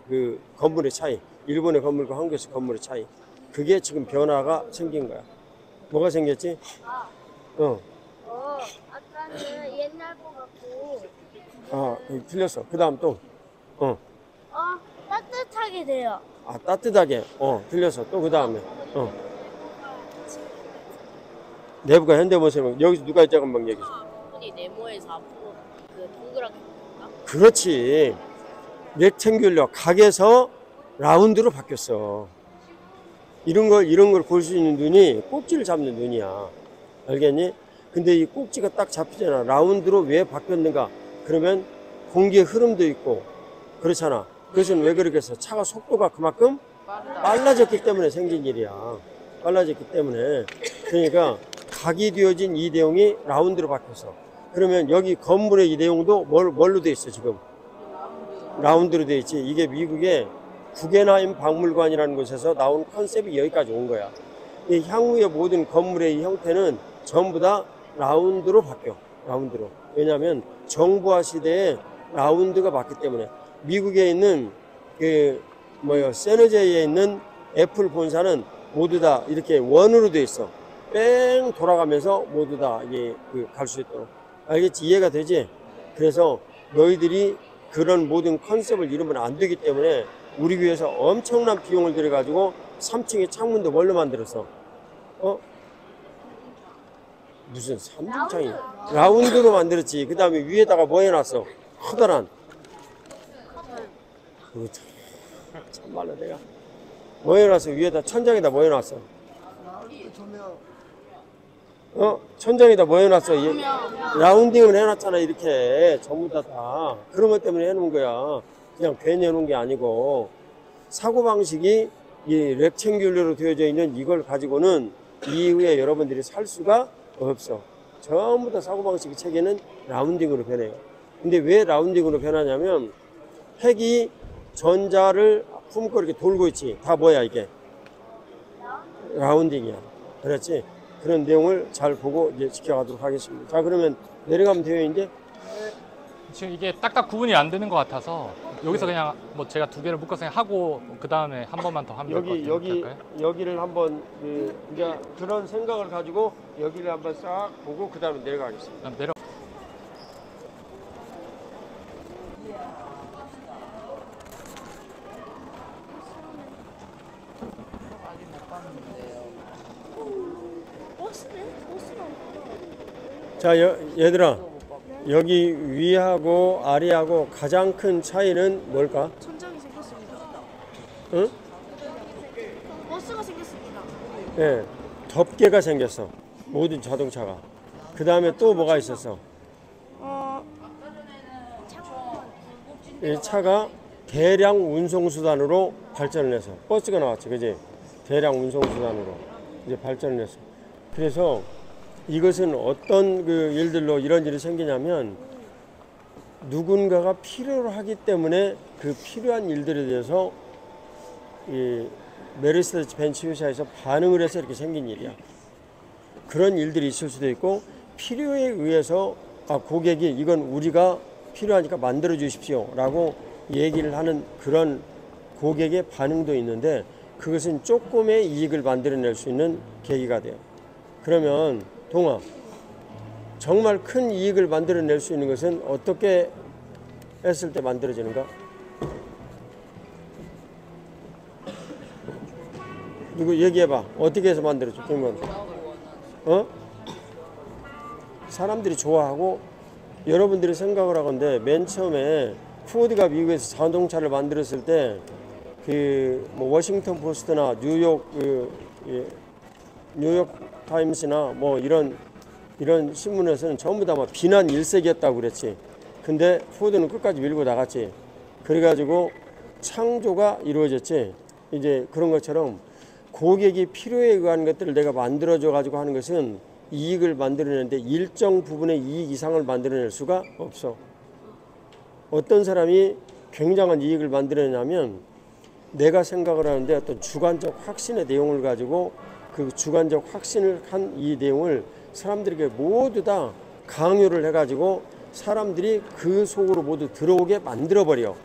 그 건물의 차이. 일본의 건물과 한국에서 건물의 차이. 그게 지금 변화가 생긴 거야. 뭐가 생겼지? 아까는 옛날 거 같고. 틀렸어. 그 다음 또. 따뜻하게 돼요. 따뜻하게. 틀렸어. 또 그 다음에. 내부가 현대모습은 여기서 누가 있자고 한번 얘기해. 분이 네모에서 앞으로 그 동그랗게 바뀌었나? 그렇지. 렉탱귤러 각에서 라운드로 바뀌었어. 이런 걸 볼 수 있는 눈이 꼭지를 잡는 눈이야. 알겠니? 근데 이 꼭지가 딱 잡히잖아. 라운드로 왜 바뀌었는가? 그러면 공기의 흐름도 있고 그렇잖아. 그것은 왜 그러겠어? 차가 속도가 그만큼 빨라졌기 때문에 생긴 일이야. 빨라졌기 때문에. 그러니까 각이 되어진 이 내용이 라운드로 바뀌었어. 그러면 여기 건물의 이 내용도 뭘로 돼 있어 지금? 라운드로 돼 있지. 이게 미국의 구겐하임 박물관이라는 곳에서 나온 컨셉이 여기까지 온 거야. 이 향후의 모든 건물의 이 형태는 전부 다 라운드로 바뀌어. 라운드로. 왜냐하면 정부화 시대에 라운드가 맞기 때문에. 미국에 있는 세너제이에 있는 애플 본사는 모두 다 이렇게 원으로 돼 있어. 뺑 돌아가면서 모두 다 이게 갈 수 있도록. 알겠지? 이해가 되지? 그래서 너희들이 그런 모든 컨셉을 잃으면 안 되기 때문에 우리 교회에서 엄청난 비용을 들여가지고 3층에 창문도 뭘로 만들었어? 무슨 3중창이 라운드로 만들었지. 그 다음에 위에다가 뭐 해놨어? 커다란. 참말로 내가 뭐 해놨어? 위에다 천장에다 뭐 해놨어? 천장에다 뭐 해놨어? 라운딩을 해놨잖아. 이렇게 전부 다 그런 것 때문에 해놓은 거야. 그냥 괜히 해놓은 게 아니고. 사고방식이 이 렉탱귤러로 되어져 있는 이걸 가지고는 이후에 여러분들이 살 수가 없어. 전부 다 사고방식의 체계는 라운딩으로 변해요. 근데 왜 라운딩으로 변하냐면 핵이 전자를 품고 이렇게 돌고 있지. 다 뭐야 이게? 라운딩이야. 그렇지? 그런 내용을 잘 보고 이제 지켜가도록 하겠습니다. 자, 그러면 내려가면 돼요 이제? 지금 이게 딱딱 구분이 안 되는 것 같아서 여기서 그냥 뭐 제가 두 개를 묶어서 그냥 하고 그 다음에 한 번만 더 하면 될 것 같아요. 이렇게 할까요? 여기를 한번 이제 그런 생각을 가지고 여기를 한번 싹 보고 그 다음에 내려가겠습니다. 그럼 내려. 자, 얘들아, 여기 위하고 아래하고 가장 큰 차이는 뭘까? 천장이 생겼습니다. 응? 버스가 생겼습니다. 예, 덮개가 생겼어. 모든 자동차가. 그 다음에 또 뭐가 있었어? 이 차가 대량 운송수단으로 발전을 해서 버스가 나왔지, 그지? 대량 운송수단으로 이제 발전을 했어. 그래서 이것은 어떤 그 일들로 이런 일이 생기냐면 누군가가 필요로 하기 때문에 그 필요한 일들에 대해서 이 메르세데스 벤츠 회사에서 반응을 해서 이렇게 생긴 일이야. 그런 일들이 있을 수도 있고 필요에 의해서 고객이 이건 우리가 필요하니까 만들어 주십시오 라고 얘기를 하는 그런 고객의 반응도 있는데 그것은 조금의 이익을 만들어낼 수 있는 계기가 돼요. 그러면 동아, 정말 큰 이익을 만들어낼 수 있는 것은 어떻게 했을 때 만들어지는가? 누구 얘기해봐. 어떻게 해서 만들어져? 그러면 사람들이 좋아하고 여러분들이 생각을 하건데 맨 처음에 포드가 미국에서 자동차를 만들었을 때 그 뭐 워싱턴 포스트나 뉴욕 뉴욕 타임스나 뭐 이런 신문에서는 전부 다 막 비난 일색이었다고 그랬지. 근데 포드는 끝까지 밀고 나갔지. 그래가지고 창조가 이루어졌지. 이제 그런 것처럼 고객이 필요에 의한 것들을 내가 만들어줘 가지고 하는 것은 이익을 만들어내는데 일정 부분의 이익 이상을 만들어낼 수가 없어. 어떤 사람이 굉장한 이익을 만들어내냐면 내가 생각을 하는데 어떤 주관적 확신의 내용을 가지고 그 주관적 확신을 한 이 내용을 사람들에게 모두 다 강요를 해가지고 사람들이 그 속으로 모두 들어오게 만들어버려.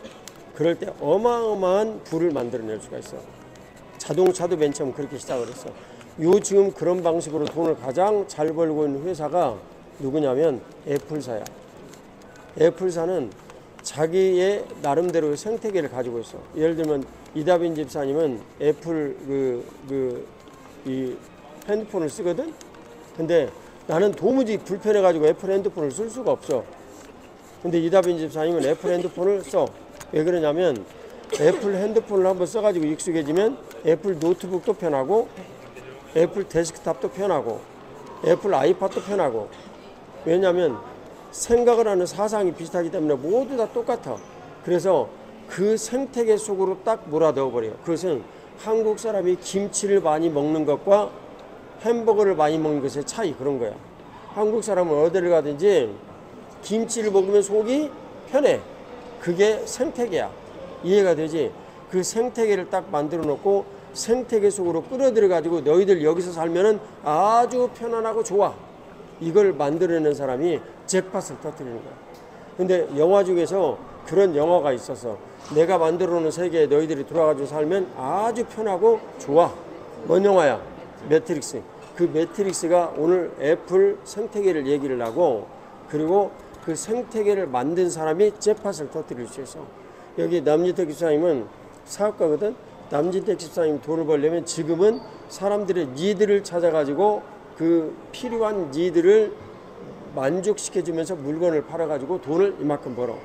그럴 때 어마어마한 부를 만들어낼 수가 있어. 자동차도 맨 처음 그렇게 시작을 했어. 지금 그런 방식으로 돈을 가장 잘 벌고 있는 회사가 누구냐면 애플사야. 애플사는 자기의 나름대로 생태계를 가지고 있어. 예를 들면 이다빈 집사님은 애플 이 핸드폰을 쓰거든. 근데 나는 도무지 불편해가지고 애플 핸드폰을 쓸 수가 없어. 근데 이다빈 집사님은 애플 핸드폰을 써. 왜 그러냐면 애플 핸드폰을 한번 써가지고 익숙해지면 애플 노트북도 편하고 애플 데스크탑도 편하고 애플 아이팟도 편하고. 왜냐하면 생각을 하는 사상이 비슷하기 때문에 모두 다 똑같아. 그래서 그 생태계 속으로 딱 몰아넣어버려요. 그것은 한국 사람이 김치를 많이 먹는 것과 햄버거를 많이 먹는 것의 차이, 그런 거야. 한국 사람은 어디를 가든지 김치를 먹으면 속이 편해. 그게 생태계야. 이해가 되지? 그 생태계를 딱 만들어 놓고 생태계 속으로 끌어들여 가지고 너희들 여기서 살면은 아주 편안하고 좋아. 이걸 만들어내는 사람이 잭팟을 터뜨리는 거야. 근데 영화 중에서 그런 영화가 있어서 내가 만들어 놓은 세계에 너희들이 들어와가지고 살면 아주 편하고 좋아. 뭔 영화야? 매트릭스. 그 매트릭스가 오늘 애플 생태계를 얘기를 하고, 그리고 그 생태계를 만든 사람이 잭팟을 터뜨릴 수 있어. 여기 남진택 집사님은 사업가거든. 남진택 집사님 돈을 벌려면 지금은 사람들의 니드를 찾아가지고 그 필요한 니드를 만족시켜주면서 물건을 팔아가지고 돈을 이만큼 벌어.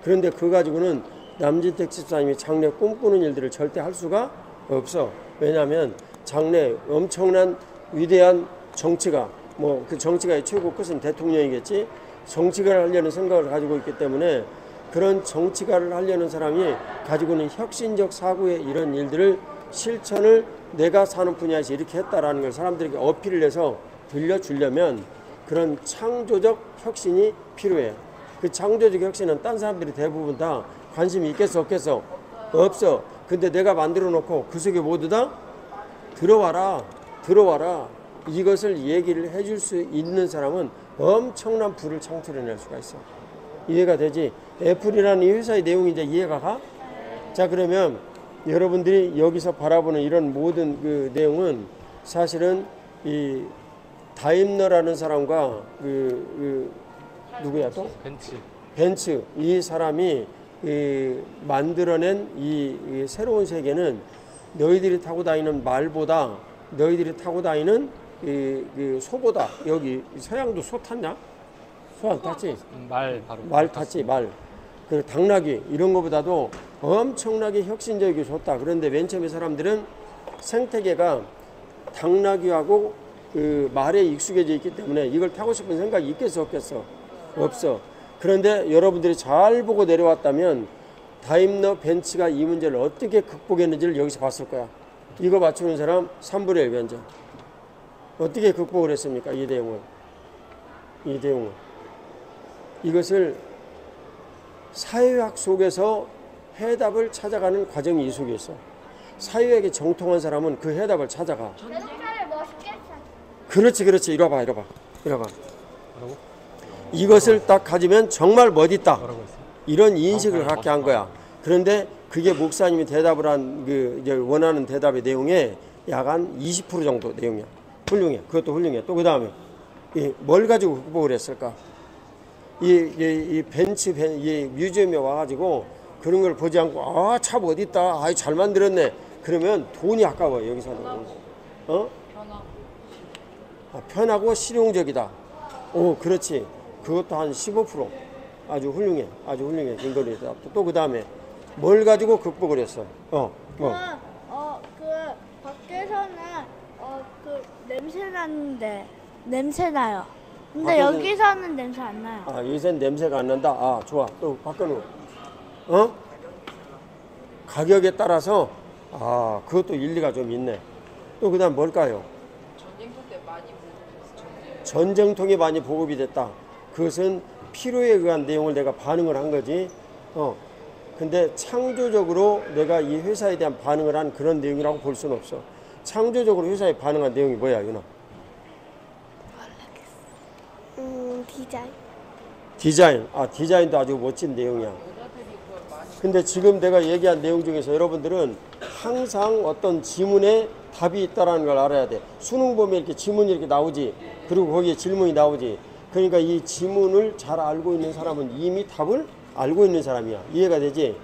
그런데 그거 가지고는 남진택 집사님이 장래 꿈꾸는 일들을 절대 할 수가 없어. 왜냐하면 장래 엄청난 위대한 정치가, 뭐 그 정치가의 최고 끝은 대통령이겠지. 정치가를 하려는 생각을 가지고 있기 때문에 그런 정치가를 하려는 사람이 가지고는 혁신적 사고의 이런 일들을 실천을 내가 사는 분야에서 이렇게 했다라는 걸 사람들에게 어필을 해서 들려주려면 그런 창조적 혁신이 필요해. 그 창조적 혁신은 딴 사람들이 대부분 다 관심이 있겠어 없겠어? 없어. 근데 내가 만들어 놓고 그 속에 모두 다 들어와라 이것을 얘기를 해줄 수 있는 사람은 엄청난 부를 창출해낼 수가 있어. 이해가 되지? 애플이라는 이 회사의 내용이 이제 이해가 가? 자, 그러면 여러분들이 여기서 바라보는 이런 모든 그 내용은 사실은 이 다임러라는 사람과 누구야 또? 벤츠 이 사람이 만들어낸 이 새로운 세계는 너희들이 타고 다니는 말보다, 너희들이 타고 다니는 소보다, 여기 서양도 소 탔냐? 소 안 탔지? 말 탔지, 말. 그 당나귀 이런 것보다도 엄청나게 혁신적이고 좋다. 그런데 맨 처음에 사람들은 생태계가 당나귀하고 그 말에 익숙해져 있기 때문에 이걸 타고 싶은 생각이 있겠어 없겠어? 없어. 그런데 여러분들이 잘 보고 내려왔다면 다임러 벤츠가 이 문제를 어떻게 극복했는지를 여기서 봤을 거야. 이거 맞추는 사람 3분의 1 변정. 어떻게 극복을 했습니까? 이 내용을. 이것을 사회학 속에서 해답을 찾아가는 과정이 이 속에 있어. 사회학에 정통한 사람은 그 해답을 찾아가. 자동차를 멋있게 사. 그렇지. 이리 와봐. 이것을 딱 가지면 정말 멋있다. 이런 인식을 갖게 한 거야. 그런데 그게 목사님이 대답을 한 이제 원하는 대답의 내용에 약 한 20% 정도 내용이야. 훌륭해. 그것도 훌륭해. 또 그 다음에 뭘 가지고 극복을 했을까? 이 벤츠 뮤지엄에 와가지고 그런 걸 보지 않고 차 어딨다. 잘 만들었네. 그러면 돈이 아까워. 여기서는. 편하고 실용적이다. 그렇지. 그것도 한 15%. 아주 훌륭해. 김건희 대답도. 또 그 다음에 뭘 가지고 극복을 했어? 그 밖에서는 그 냄새 사는데 냄새 나요. 근데 밖에서- 여기서는 냄새 안 나요. 아, 여기서는 냄새가 안 난다. 아, 좋아. 또 바꿔놓어. 어? 가격에 따라서, 아, 그것도 일리가 좀 있네. 또 그다음 뭘까요? 전쟁터 때 많이 보고 전쟁통이 많이 보급이 됐다. 그것은 필요에 의한 내용을 내가 반응을 한 거지. 근데 창조적으로 내가 이 회사에 대한 반응을 한 그런 내용이라고 볼 수는 없어. 창조적으로 회사에 반응한 내용이 뭐야, 윤아? 디자인. 디자인. 아, 디자인도 아주 멋진 내용이야. 근데 지금 내가 얘기한 내용 중에서 여러분들은 항상 어떤 지문에 답이 있다는 걸 알아야 돼. 수능 보면 이렇게 지문이 이렇게 나오지. 그리고 거기에 질문이 나오지. 그러니까 이 지문을 잘 알고 있는 사람은 이미 답을 알고 있는 사람이야. 이해가 되지?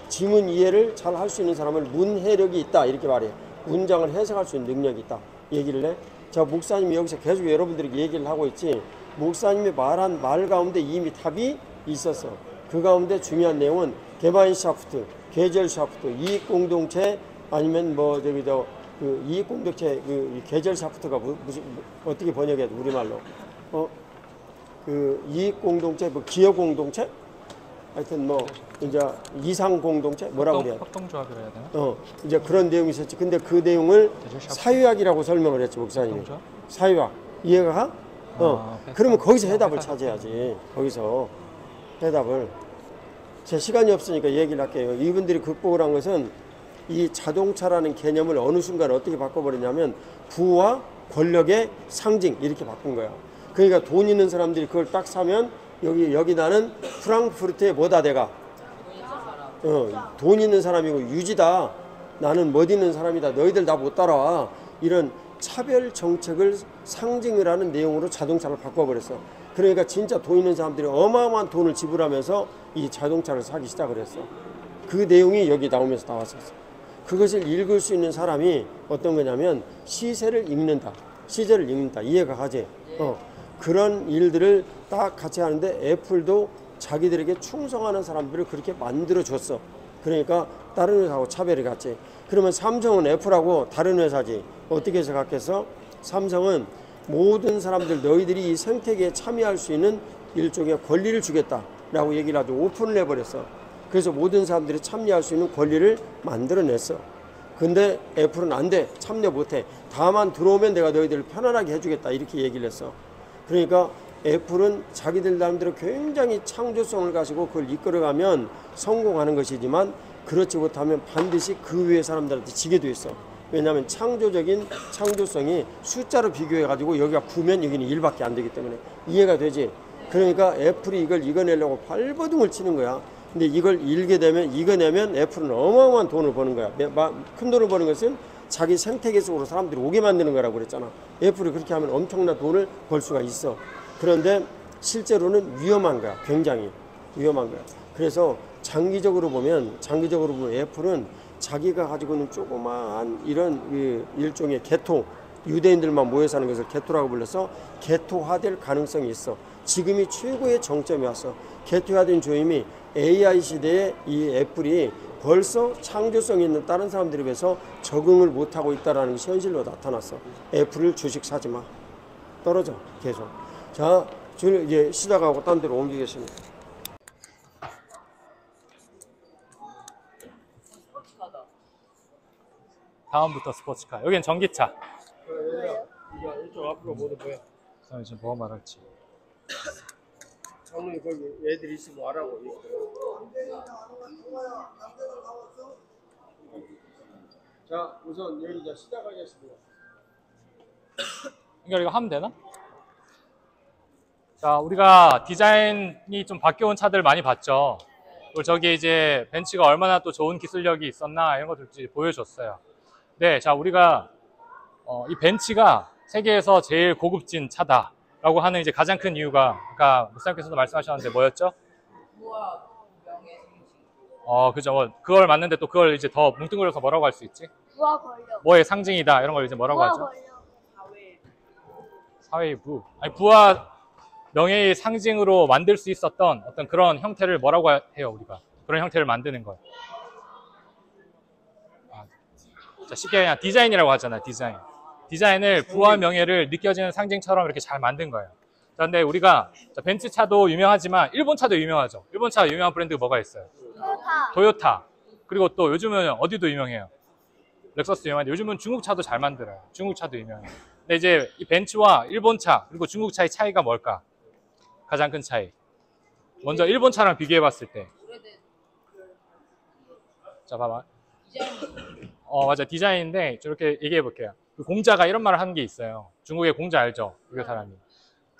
지문 이해를 잘 할 수 있는 사람은 문해력이 있다. 이렇게 말해. 문장을 해석할 수 있는 능력이 있다. 얘기를 해. 자, 목사님이 여기서 계속 여러분들에게 얘기를 하고 있지. 목사님이 말한 말 가운데 이미 답이 있었어. 그 가운데 중요한 내용은 게마인샤프트, 계절샤프트, 이익공동체 아니면 뭐 저기 그 이익공동체 그 계절샤프트가 무슨 어떻게 번역해야 돼 우리말로? 그 이익공동체 뭐 기업공동체? 하여튼 뭐 이제 이상공동체 뭐라고 그래야 돼? 협동조합이라 해야 되나? 이제 그런 내용이 있었지. 근데 그 내용을 사유학이라고 설명을 했지 목사님이. 협동조합? 사유학 이해가 가? 그러면 거기서 해답을 회사. 찾아야지. 거기서 해답을. 제 시간이 없으니까 얘기를 할게요. 이분들이 극복을 한 것은 이 자동차라는 개념을 어느 순간 어떻게 바꿔버렸냐면 부와 권력의 상징 이렇게 바꾼 거야. 그러니까 돈 있는 사람들이 그걸 딱 사면 여기 나는 프랑크푸르트에 뭐다 내가 돈 있는 사람이고 유지다. 나는 멋 있는 사람이다. 너희들 다 못 따라와. 이런 차별 정책을 상징을 하는 내용으로 자동차를 바꿔버렸어. 그러니까 진짜 돈 있는 사람들이 어마어마한 돈을 지불하면서 이 자동차를 사기 시작을 했어. 그 내용이 여기 나오면서 나왔었어. 그것을 읽을 수 있는 사람이 어떤 거냐면 시세를 읽는다. 시세를 읽는다. 이해가 가지? 그런 일들을 딱 같이 하는데 애플도 자기들에게 충성하는 사람들을 그렇게 만들어줬어. 그러니까 다른 회사하고 차별이 갔지. 그러면 삼성은 애플하고 다른 회사지. 어떻게 생각했어? 삼성은 모든 사람들 너희들이 이 생태계에 참여할 수 있는 일종의 권리를 주겠다라고 얘기를 아주 오픈을 해버렸어. 그래서 모든 사람들이 참여할 수 있는 권리를 만들어냈어. 근데 애플은 안 돼. 참여 못해. 다만 들어오면 내가 너희들을 편안하게 해주겠다. 이렇게 얘기를 했어. 그러니까 애플은 자기들 나름대로 굉장히 창조성을 가지고 그걸 이끌어가면 성공하는 것이지만 그렇지 못하면 반드시 그 위에 사람들한테 지게 돼 있어. 왜냐하면 창조성이 숫자로 비교해가지고 여기가 9면 여기는 1밖에 안 되기 때문에. 이해가 되지? 그러니까 애플이 이걸 이겨내려고 발버둥을 치는 거야. 근데 이걸 이겨내면 애플은 어마어마한 돈을 버는 거야. 큰 돈을 버는 것은 자기 생태계 속으로 사람들이 오게 만드는 거라고 그랬잖아. 애플이 그렇게 하면 엄청난 돈을 벌 수가 있어. 그런데 실제로는 위험한 거야. 굉장히 위험한 거야. 그래서 장기적으로 보면 애플은 자기가 가지고 있는 조그마한 이런 일종의 개토, 유대인들만 모여 사는 것을 개토라고 불러서 개토화될 가능성이 있어. 지금이 최고의 정점이 왔어. 개토화된 조임이 AI 시대에 이 애플이 벌써 창조성 있는 다른 사람들에 비해서 적응을 못하고 있다는 것이 현실로 나타났어. 애플을 주식 사지 마. 떨어져 계속. 자, 이제 시작하고 딴 데로 옮기겠습니다. 다음부터 스포츠카. 여기는 전기차. 이쪽 앞으로 모두 보여. 그다음에 지금 뭐 말할지. 장모님 거기 애들 있으면 와라고. 자, 우선 여기 이제 시작하겠습니다. 그러니까 이거 하면 되나? 자, 우리가 디자인이 좀 바뀌어온 차들 많이 봤죠. 그리고 저기 이제 벤츠가 얼마나 또 좋은 기술력이 있었나 이런 것들 보여줬어요. 네, 자, 우리가 이 벤츠가 세계에서 제일 고급진 차다라고 하는 이제 가장 큰 이유가 아까 목사님께서도 말씀하셨는데 뭐였죠? 부와 명예 상징. 그죠. 그걸 맞는데 또 그걸 이제 더 뭉뚱그려서 뭐라고 할 수 있지? 부와 권력. 뭐의 상징이다 이런 걸 이제 뭐라고 부와 하죠? 권력. 사회의 부. 아니, 부와 명예의 상징으로 만들 수 있었던 어떤 그런 형태를 뭐라고 해요, 우리가? 그런 형태를 만드는 거예요. 자, 쉽게 그냥 디자인이라고 하잖아요, 디자인. 디자인을 부와 명예를 느껴지는 상징처럼 이렇게 잘 만든 거예요. 자, 근데 우리가 벤츠 차도 유명하지만 일본 차도 유명하죠. 일본 차 유명한 브랜드가 뭐가 있어요? 토요타. 토요타. 그리고 또 요즘은 어디도 유명해요? 렉서스 유명한데 요즘은 중국 차도 잘 만들어요. 중국 차도 유명해요. 근데 이제 이 벤츠와 일본 차 그리고 중국 차의 차이가 뭘까? 가장 큰 차이. 먼저 일본 차랑 비교해 봤을 때. 자, 봐봐. 맞아. 디자인인데 저렇게 얘기해 볼게요. 그 공자가 이런 말을 하는 게 있어요. 중국의 공자 알죠? 그 사람이.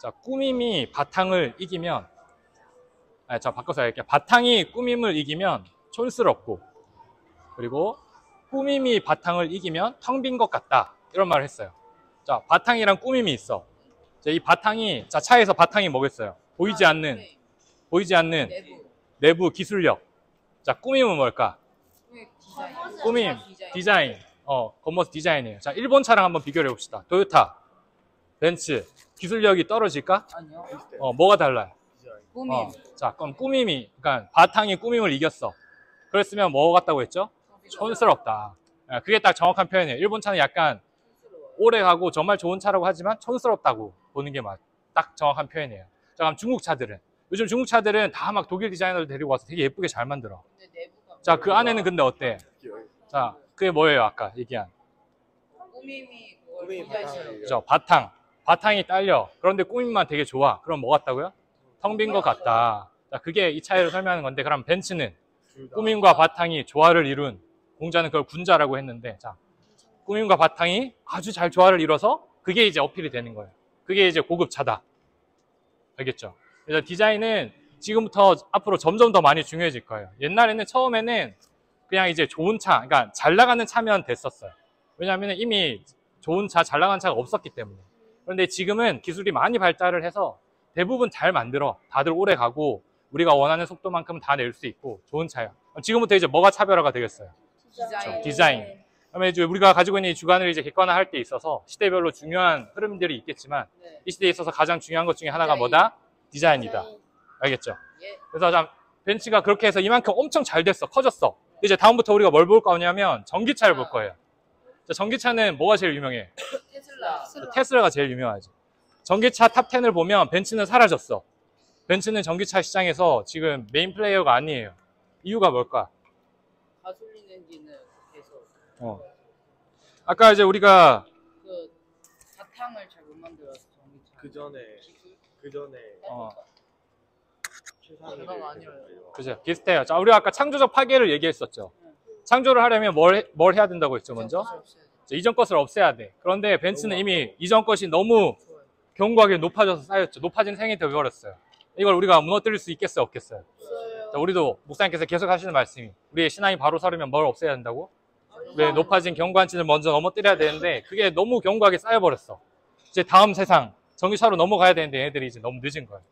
자, 꾸밈이 바탕을 이기면, 자, 바꿔서 할게요. 바탕이 꾸밈을 이기면 촌스럽고, 그리고 꾸밈이 바탕을 이기면 텅 빈 것 같다. 이런 말을 했어요. 자, 바탕이랑 꾸밈이 있어. 자, 이 바탕이, 자, 차에서 바탕이 뭐겠어요? 보이지 않는 내부 기술력. 자, 꾸밈은 뭘까? 꾸밈, 디자인. 겉모습 디자인이에요. 자, 일본 차랑 한번 비교를 해봅시다. 토요타, 벤츠. 기술력이 떨어질까? 아니요. 뭐가 달라요? 꾸밈. 자, 그럼 꾸밈이, 그러니까 바탕이 꾸밈을 이겼어. 그랬으면 뭐 같다고 했죠? 촌스럽다. 그게 딱 정확한 표현이에요. 일본 차는 약간 오래 가고 정말 좋은 차라고 하지만 촌스럽다고 보는 게 딱 정확한 표현이에요. 자, 그럼 중국 차들은? 요즘 중국 차들은 다 막 독일 디자이너를 데리고 와서 되게 예쁘게 잘 만들어. 자, 그 안에는 근데 어때? 자, 그게 뭐예요? 아까 얘기한. 꾸밈이 디자인처럼. 그죠? 바탕이 딸려. 그런데 꾸밈만 되게 좋아. 그럼 뭐 같다고요? 텅 빈 것 같다. 자, 그게 이 차이를 설명하는 건데, 그럼 벤츠는 꾸밈과 바탕이 조화를 이룬, 공자는 그걸 군자라고 했는데, 자, 꾸밈과 바탕이 아주 잘 조화를 이뤄서 그게 이제 어필이 되는 거예요. 그게 이제 고급 차다. 알겠죠? 그래서 디자인은 지금부터 앞으로 점점 더 많이 중요해질 거예요. 옛날에는 처음에는 그냥 이제 좋은 차, 그러니까 잘 나가는 차면 됐었어요. 왜냐하면 이미 좋은 차, 잘 나가는 차가 없었기 때문에. 그런데 지금은 기술이 많이 발달을 해서 대부분 잘 만들어. 다들 오래 가고 우리가 원하는 속도만큼 다 낼 수 있고 좋은 차야. 지금부터 이제 뭐가 차별화가 되겠어요? 디자인. 그다음에 이제 우리가 가지고 있는 이 주관을 이제 객관화할 때 있어서 시대별로 중요한 흐름들이 있겠지만 이 시대에 있어서 가장 중요한 것 중에 하나가 뭐다? 디자인이다. 알겠죠? 그래서 참 벤츠가 그렇게 해서 이만큼 엄청 잘 됐어. 커졌어. 이제 다음부터 우리가 뭘 볼 거냐면 전기차를 볼 거예요. 자, 전기차는 뭐가 제일 유명해? 테슬라가 제일 유명하지. 전기차 탑 10을 보면 벤츠는 사라졌어. 벤츠는 전기차 시장에서 지금 메인 플레이어가 아니에요. 이유가 뭘까? 가솔린 엔진은 계속 아까 이제 우리가 그 바탕을 잘 못 만들어서 전기차. 그 전에 단어가 아니라요. 그죠? 비슷해요. 자, 우리가 아까 창조적 파괴를 얘기했었죠. 창조를 하려면 뭘 해야 된다고 했죠, 먼저? 자, 이전 것을 없애야 돼. 그런데 벤츠는 이미 이전 것이 너무 견고하게 높아져서 쌓였죠. 높아진 생이 되어버렸어요. 이걸 우리가 무너뜨릴 수 있겠어요, 없겠어요? 자, 우리도 목사님께서 계속 하시는 말씀이 우리의 신앙이 바로 서려면 뭘 없애야 된다고? 왜 높아진 견고한 층을 먼저 넘어뜨려야 되는데 그게 너무 견고하게 쌓여버렸어. 이제 다음 세상 전기차로 넘어가야 되는데 얘네들이 이제 너무 늦은 거예요.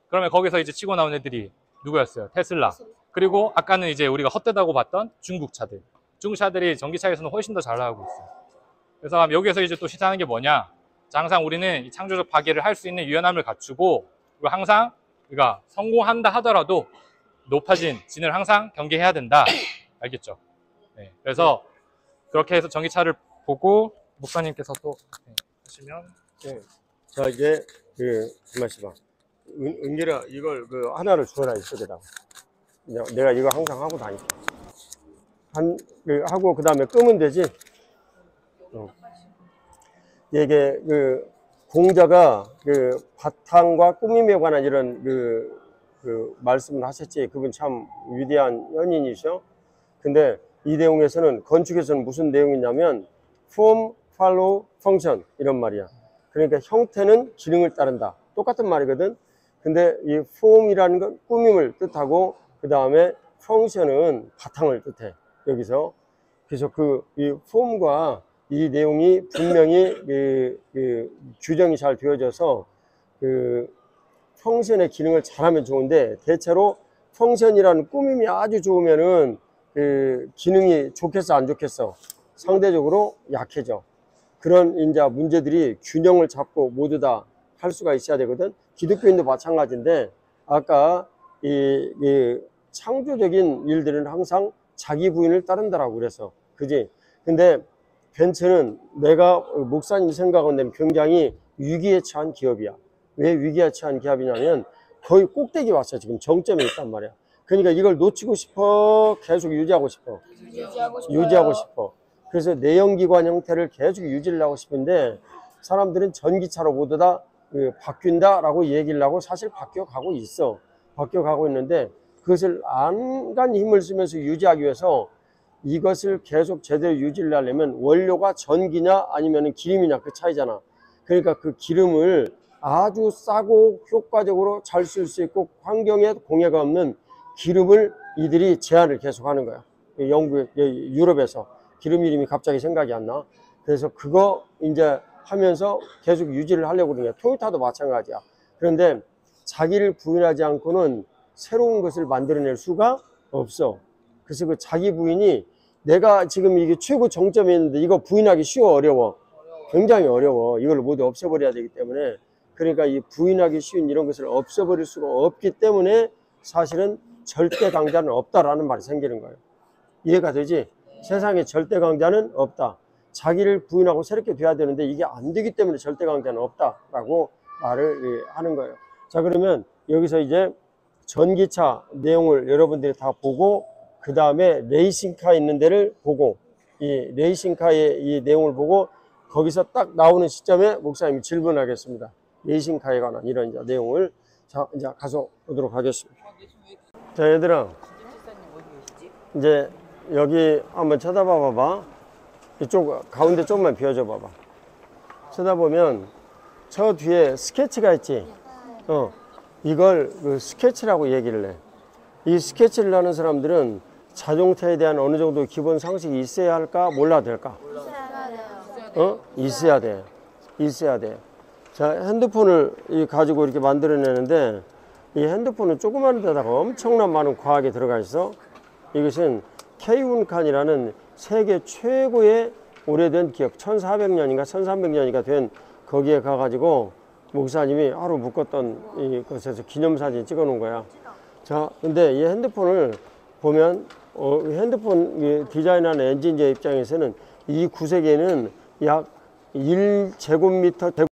그러면 거기서 이제 치고 나온 애들이 누구였어요? 테슬라. 그리고 아까는 이제 우리가 헛되다고 봤던 중국 차들. 중국 차들이 전기차에서는 훨씬 더 잘 나가고 있어요. 그래서 여기에서 이제 또 시사하는 게 뭐냐? 자, 항상 우리는 이 창조적 파괴를 할 수 있는 유연함을 갖추고 그리고 항상 우리가 성공한다 하더라도 높아진 진을 항상 경계해야 된다. 알겠죠? 네. 그래서 그렇게 해서 전기차를 보고 목사님께서 또 하시면 자, 이제 가만 있어봐. 은길아, 이걸 하나를 주워라, 이쪽에다가. 내가 이거 항상 하고 다닐게. 하고 그다음에 끄면 되지. 이게 공자가 바탕과 꾸밈에 관한 이런 말씀을 하셨지. 그분 참 위대한 연인이셔. 근데 이 내용에서는 건축에서는 무슨 내용이냐면 form, follow, function 이런 말이야. 그러니까 형태는 기능을 따른다. 똑같은 말이거든. 근데 이 form이라는 건 꾸밈을 뜻하고 그 다음에 function은 바탕을 뜻해. 여기서. 그래서 이 form과 이 내용이 분명히 규정이 잘 되어져서 function의 기능을 잘하면 좋은데 대체로 function이라는 꾸밈이 아주 좋으면은 기능이 좋겠어 안 좋겠어? 상대적으로 약해져. 그런 이제 문제들이 균형을 잡고 모두 다 할 수가 있어야 되거든. 기독교인도 마찬가지인데 아까 이 창조적인 일들은 항상 자기 부인을 따른다라고 그래서 그지. 근데 벤츠는 내가 목사님이 생각하는 굉장히 위기에 처한 기업이야. 왜 위기에 처한 기업이냐면 거의 꼭대기 왔어. 지금 정점에 있단 말이야. 그러니까 이걸 놓치고 싶어. 계속 유지하고 싶어. 유지하고 싶어. 그래서 내연기관 형태를 계속 유지를 하고 싶은데 사람들은 전기차로 모두 다 바뀐다라고 얘기를 하고 사실 바뀌어가고 있어. 바뀌어가고 있는데 그것을 안간 힘을 쓰면서 유지하기 위해서 이것을 계속 제대로 유지를 하려면 원료가 전기냐 아니면 기름이냐 그 차이잖아. 그러니까 그 기름을 아주 싸고 효과적으로 잘 쓸 수 있고 환경에 공해가 없는 기름을 이들이 제한을 계속 하는 거야. 영국, 유럽에서 기름 이름이 갑자기 생각이 안 나. 그래서 그거 이제 하면서 계속 유지를 하려고 그러는 거야. 토요타도 마찬가지야. 그런데 자기를 부인하지 않고는 새로운 것을 만들어낼 수가 없어. 그래서 그 자기 부인이 내가 지금 이게 최고 정점에 있는데 이거 부인하기 쉬워, 어려워? 굉장히 어려워. 이걸 모두 없애버려야 되기 때문에. 그러니까 이 부인하기 쉬운 이런 것을 없애버릴 수가 없기 때문에 사실은 절대 강자는 없다라는 말이 생기는 거예요. 이해가 되지? 세상에 절대 강자는 없다. 자기를 부인하고 새롭게 돼야 되는데 이게 안 되기 때문에 절대 강자는 없다라고 말을 하는 거예요. 자, 그러면 여기서 이제 전기차 내용을 여러분들이 다 보고 그 다음에 레이싱카 있는 데를 보고 이 레이싱카의 이 내용을 보고 거기서 딱 나오는 시점에 목사님이 질문하겠습니다. 레이싱카에 관한 이런 이제 내용을 자, 이제 가서 보도록 하겠습니다. 자, 얘들아, 이제 여기 한번 쳐다봐 봐봐. 이쪽 가운데 조금만 비워줘 봐봐. 쳐다보면 저 뒤에 스케치가 있지. 이걸 그 스케치라고 얘기를 해. 이 스케치를 하는 사람들은 자동차에 대한 어느 정도 기본 상식이 있어야 할까, 몰라도 될까? 있어야 돼. 있어야 돼. 자, 핸드폰을 가지고 이렇게 만들어내는데 이 핸드폰은 조그마한 데다가 엄청난 많은 과학이 들어가 있어. 이것은 케이운칸이라는 세계 최고의 오래된 기업, 1400년인가 1300년인가 된 거기에 가가지고 목사님이 하루 묵었던 이것에서 기념사진 찍어 놓은 거야. 자, 근데 이 핸드폰을 보면 핸드폰 디자인하는 엔지니어 입장에서는 이 구색에는 약 1제곱미터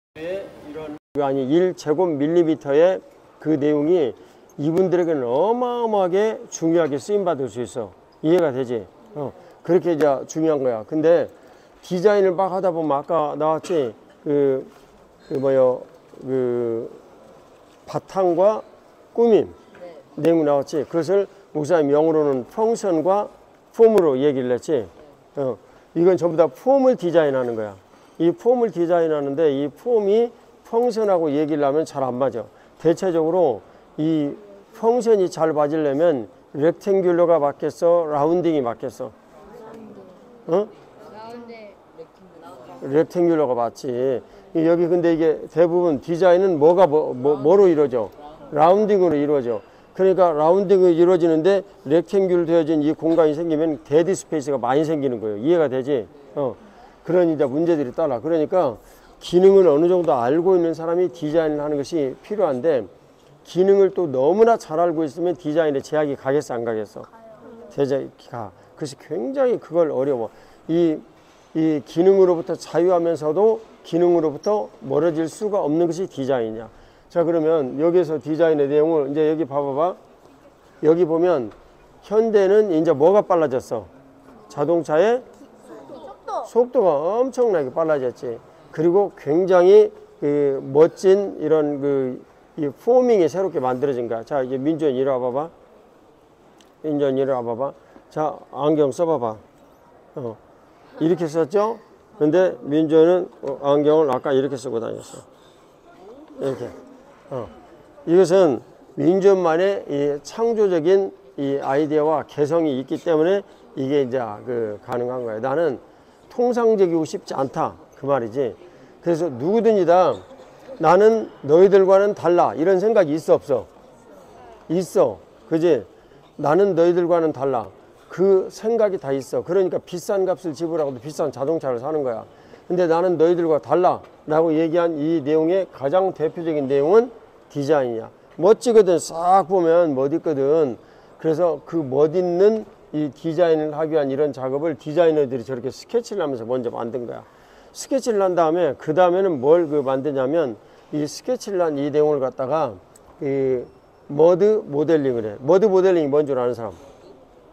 이런 아니 1제곱밀리미터의 그 내용이 이분들에게는 어마어마하게 중요하게 쓰임받을 수 있어. 이해가 되지? 그렇게 이제 중요한 거야. 근데 디자인을 막 하다 보면 아까 나왔지? 바탕과 꾸밈 내용 나왔지? 그것을 목사님 영어로는 펑션과 폼으로 얘기를 했지? 이건 전부 다 폼을 디자인하는 거야. 이 폼을 디자인하는데 이 폼이 펑션하고 얘기를 하면 잘 안 맞아. 대체적으로 이 펑션이 잘 맞으려면 렉탱귤러가 맞겠어? 라운딩이 맞겠어? 렉탱귤러가 맞지. 여기 근데 이게 대부분 디자인은 뭐로 이루어져? 라운딩으로 이루어져. 그러니까 라운딩으로 이루어지는데 렉탱귤 되어진 이 공간이 생기면 데드 스페이스가 많이 생기는 거예요. 이해가 되지? 그런 이제 문제들이 따라. 그러니까 기능을 어느 정도 알고 있는 사람이 디자인을 하는 것이 필요한데 기능을 또 너무나 잘 알고 있으면 디자인에 제약이 가겠어, 안 가겠어? 가. 그래서 굉장히 그걸 어려워. 이 기능으로부터 자유하면서도 기능으로부터 멀어질 수가 없는 것이 디자인이야. 자, 그러면 여기서 디자인의 내용을 이제 여기 봐봐봐. 여기 보면 현대는 이제 뭐가 빨라졌어? 자동차의 속도가 엄청나게 빨라졌지. 그리고 굉장히 멋진 이런 이 포밍이 새롭게 만들어진 거야. 자, 이제 민주현 이리 와봐봐. 민주현 이리 와봐봐. 자, 안경 써봐봐. 이렇게 썼죠? 근데 민주현은 안경을 아까 이렇게 쓰고 다녔어. 이렇게. 이것은 민주현만의 이 창조적인 이 아이디어와 개성이 있기 때문에 이게 이제 가능한 거야. 나는 통상적이고 싶지 않다. 그 말이지. 그래서 누구든지 다 나는 너희들과는 달라. 이런 생각이 있어, 없어? 있어. 그지? 나는 너희들과는 달라. 그 생각이 다 있어. 그러니까 비싼 값을 지불하고도 비싼 자동차를 사는 거야. 근데 나는 너희들과 달라 라고 얘기한 이 내용의 가장 대표적인 내용은 디자인이야. 멋지거든. 싹 보면 멋있거든. 그래서 그 멋있는 이 디자인을 하기 위한 이런 작업을 디자이너들이 저렇게 스케치를 하면서 먼저 만든 거야. 스케치를 한 다음에 그 다음에는 뭘 만드냐면 이 스케치를 한 이 내용을 갖다가 이 머드 모델링을 해. 머드 모델링이 뭔 줄 아는 사람?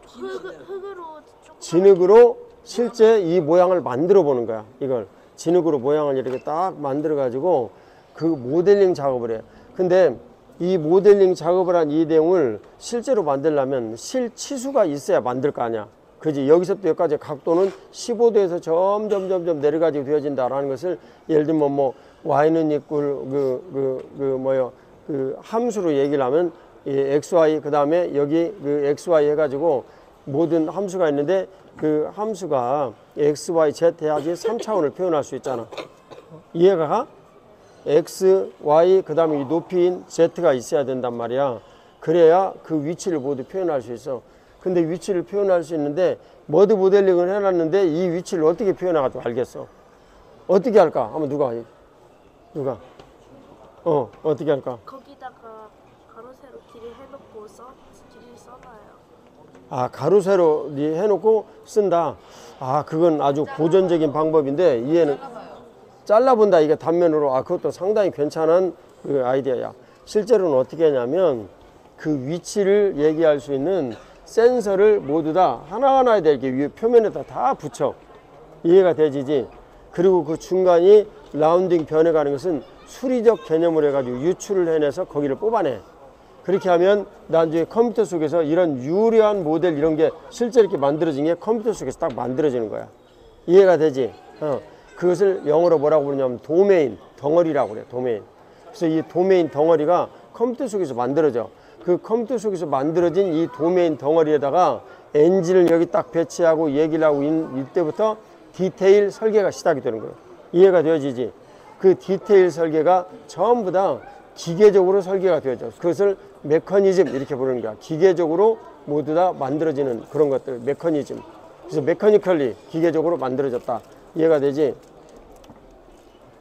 흙으로 조금 진흙으로 실제 이 모양을 만들어 보는 거야. 이걸 진흙으로 모양을 이렇게 딱 만들어 가지고 그 모델링 작업을 해. 근데 이 모델링 작업을 한 이 내용을 실제로 만들려면 실치수가 있어야 만들 거 아니야. 그지? 여기서부터 여기까지 각도는 15도에서 점점 내려가지고 되어진다라는 것을 예를 들면 뭐 y는 equal 그 함수로 얘기를 하면 이 xy 그 다음에 여기 그 xy 해가지고 모든 함수가 있는데 그 함수가 x, y, z 해야지 3차원을 표현할 수 있잖아. 이해가 가? x, y 그 다음에 이 높이인 z가 있어야 된단 말이야. 그래야 그 위치를 모두 표현할 수 있어. 근데 위치를 표현할 수 있는데 머드 모델링을 해놨는데 이 위치를 어떻게 표현해가지고 알겠어? 어떻게 할까? 한번 누가? 어떻게 할까? 거기다가 가로 세로 길이 해놓고 길이 써놔요. 아, 가로 세로 해놓고 쓴다. 아, 그건 아주 고전적인 방법인데 이해는 잘라본다. 이게 단면으로. 아, 그것도 상당히 괜찮은 그 아이디어야. 실제로는 어떻게 하냐면 그 위치를 얘기할 수 있는 센서를 모두 다 하나하나에 이렇게 위에 표면에다 다 붙여. 이해가 되지지? 그리고 그 중간이 라운딩 변해가는 것은 수리적 개념을 해가지고 유출을 해내서 거기를 뽑아내. 그렇게 하면 나중에 컴퓨터 속에서 이런 유려한 모델 이런 게 실제 이렇게 만들어진 게 컴퓨터 속에서 딱 만들어지는 거야. 이해가 되지? 그것을 영어로 뭐라고 부르냐면 도메인, 덩어리라고 그래. 도메인. 그래서 이 도메인 덩어리가 컴퓨터 속에서 만들어져. 그 컴퓨터 속에서 만들어진 이 도메인 덩어리에다가 엔진을 여기 딱 배치하고 얘기를 하고 이때부터 디테일 설계가 시작이 되는 거예요. 이해가 되어지지? 그 디테일 설계가 전부 다 기계적으로 설계가 되어져. 그것을 메커니즘 이렇게 부르는 거야. 기계적으로 모두 다 만들어지는 그런 것들, 메커니즘. 그래서 메커니컬리 기계적으로 만들어졌다. 이해가 되지?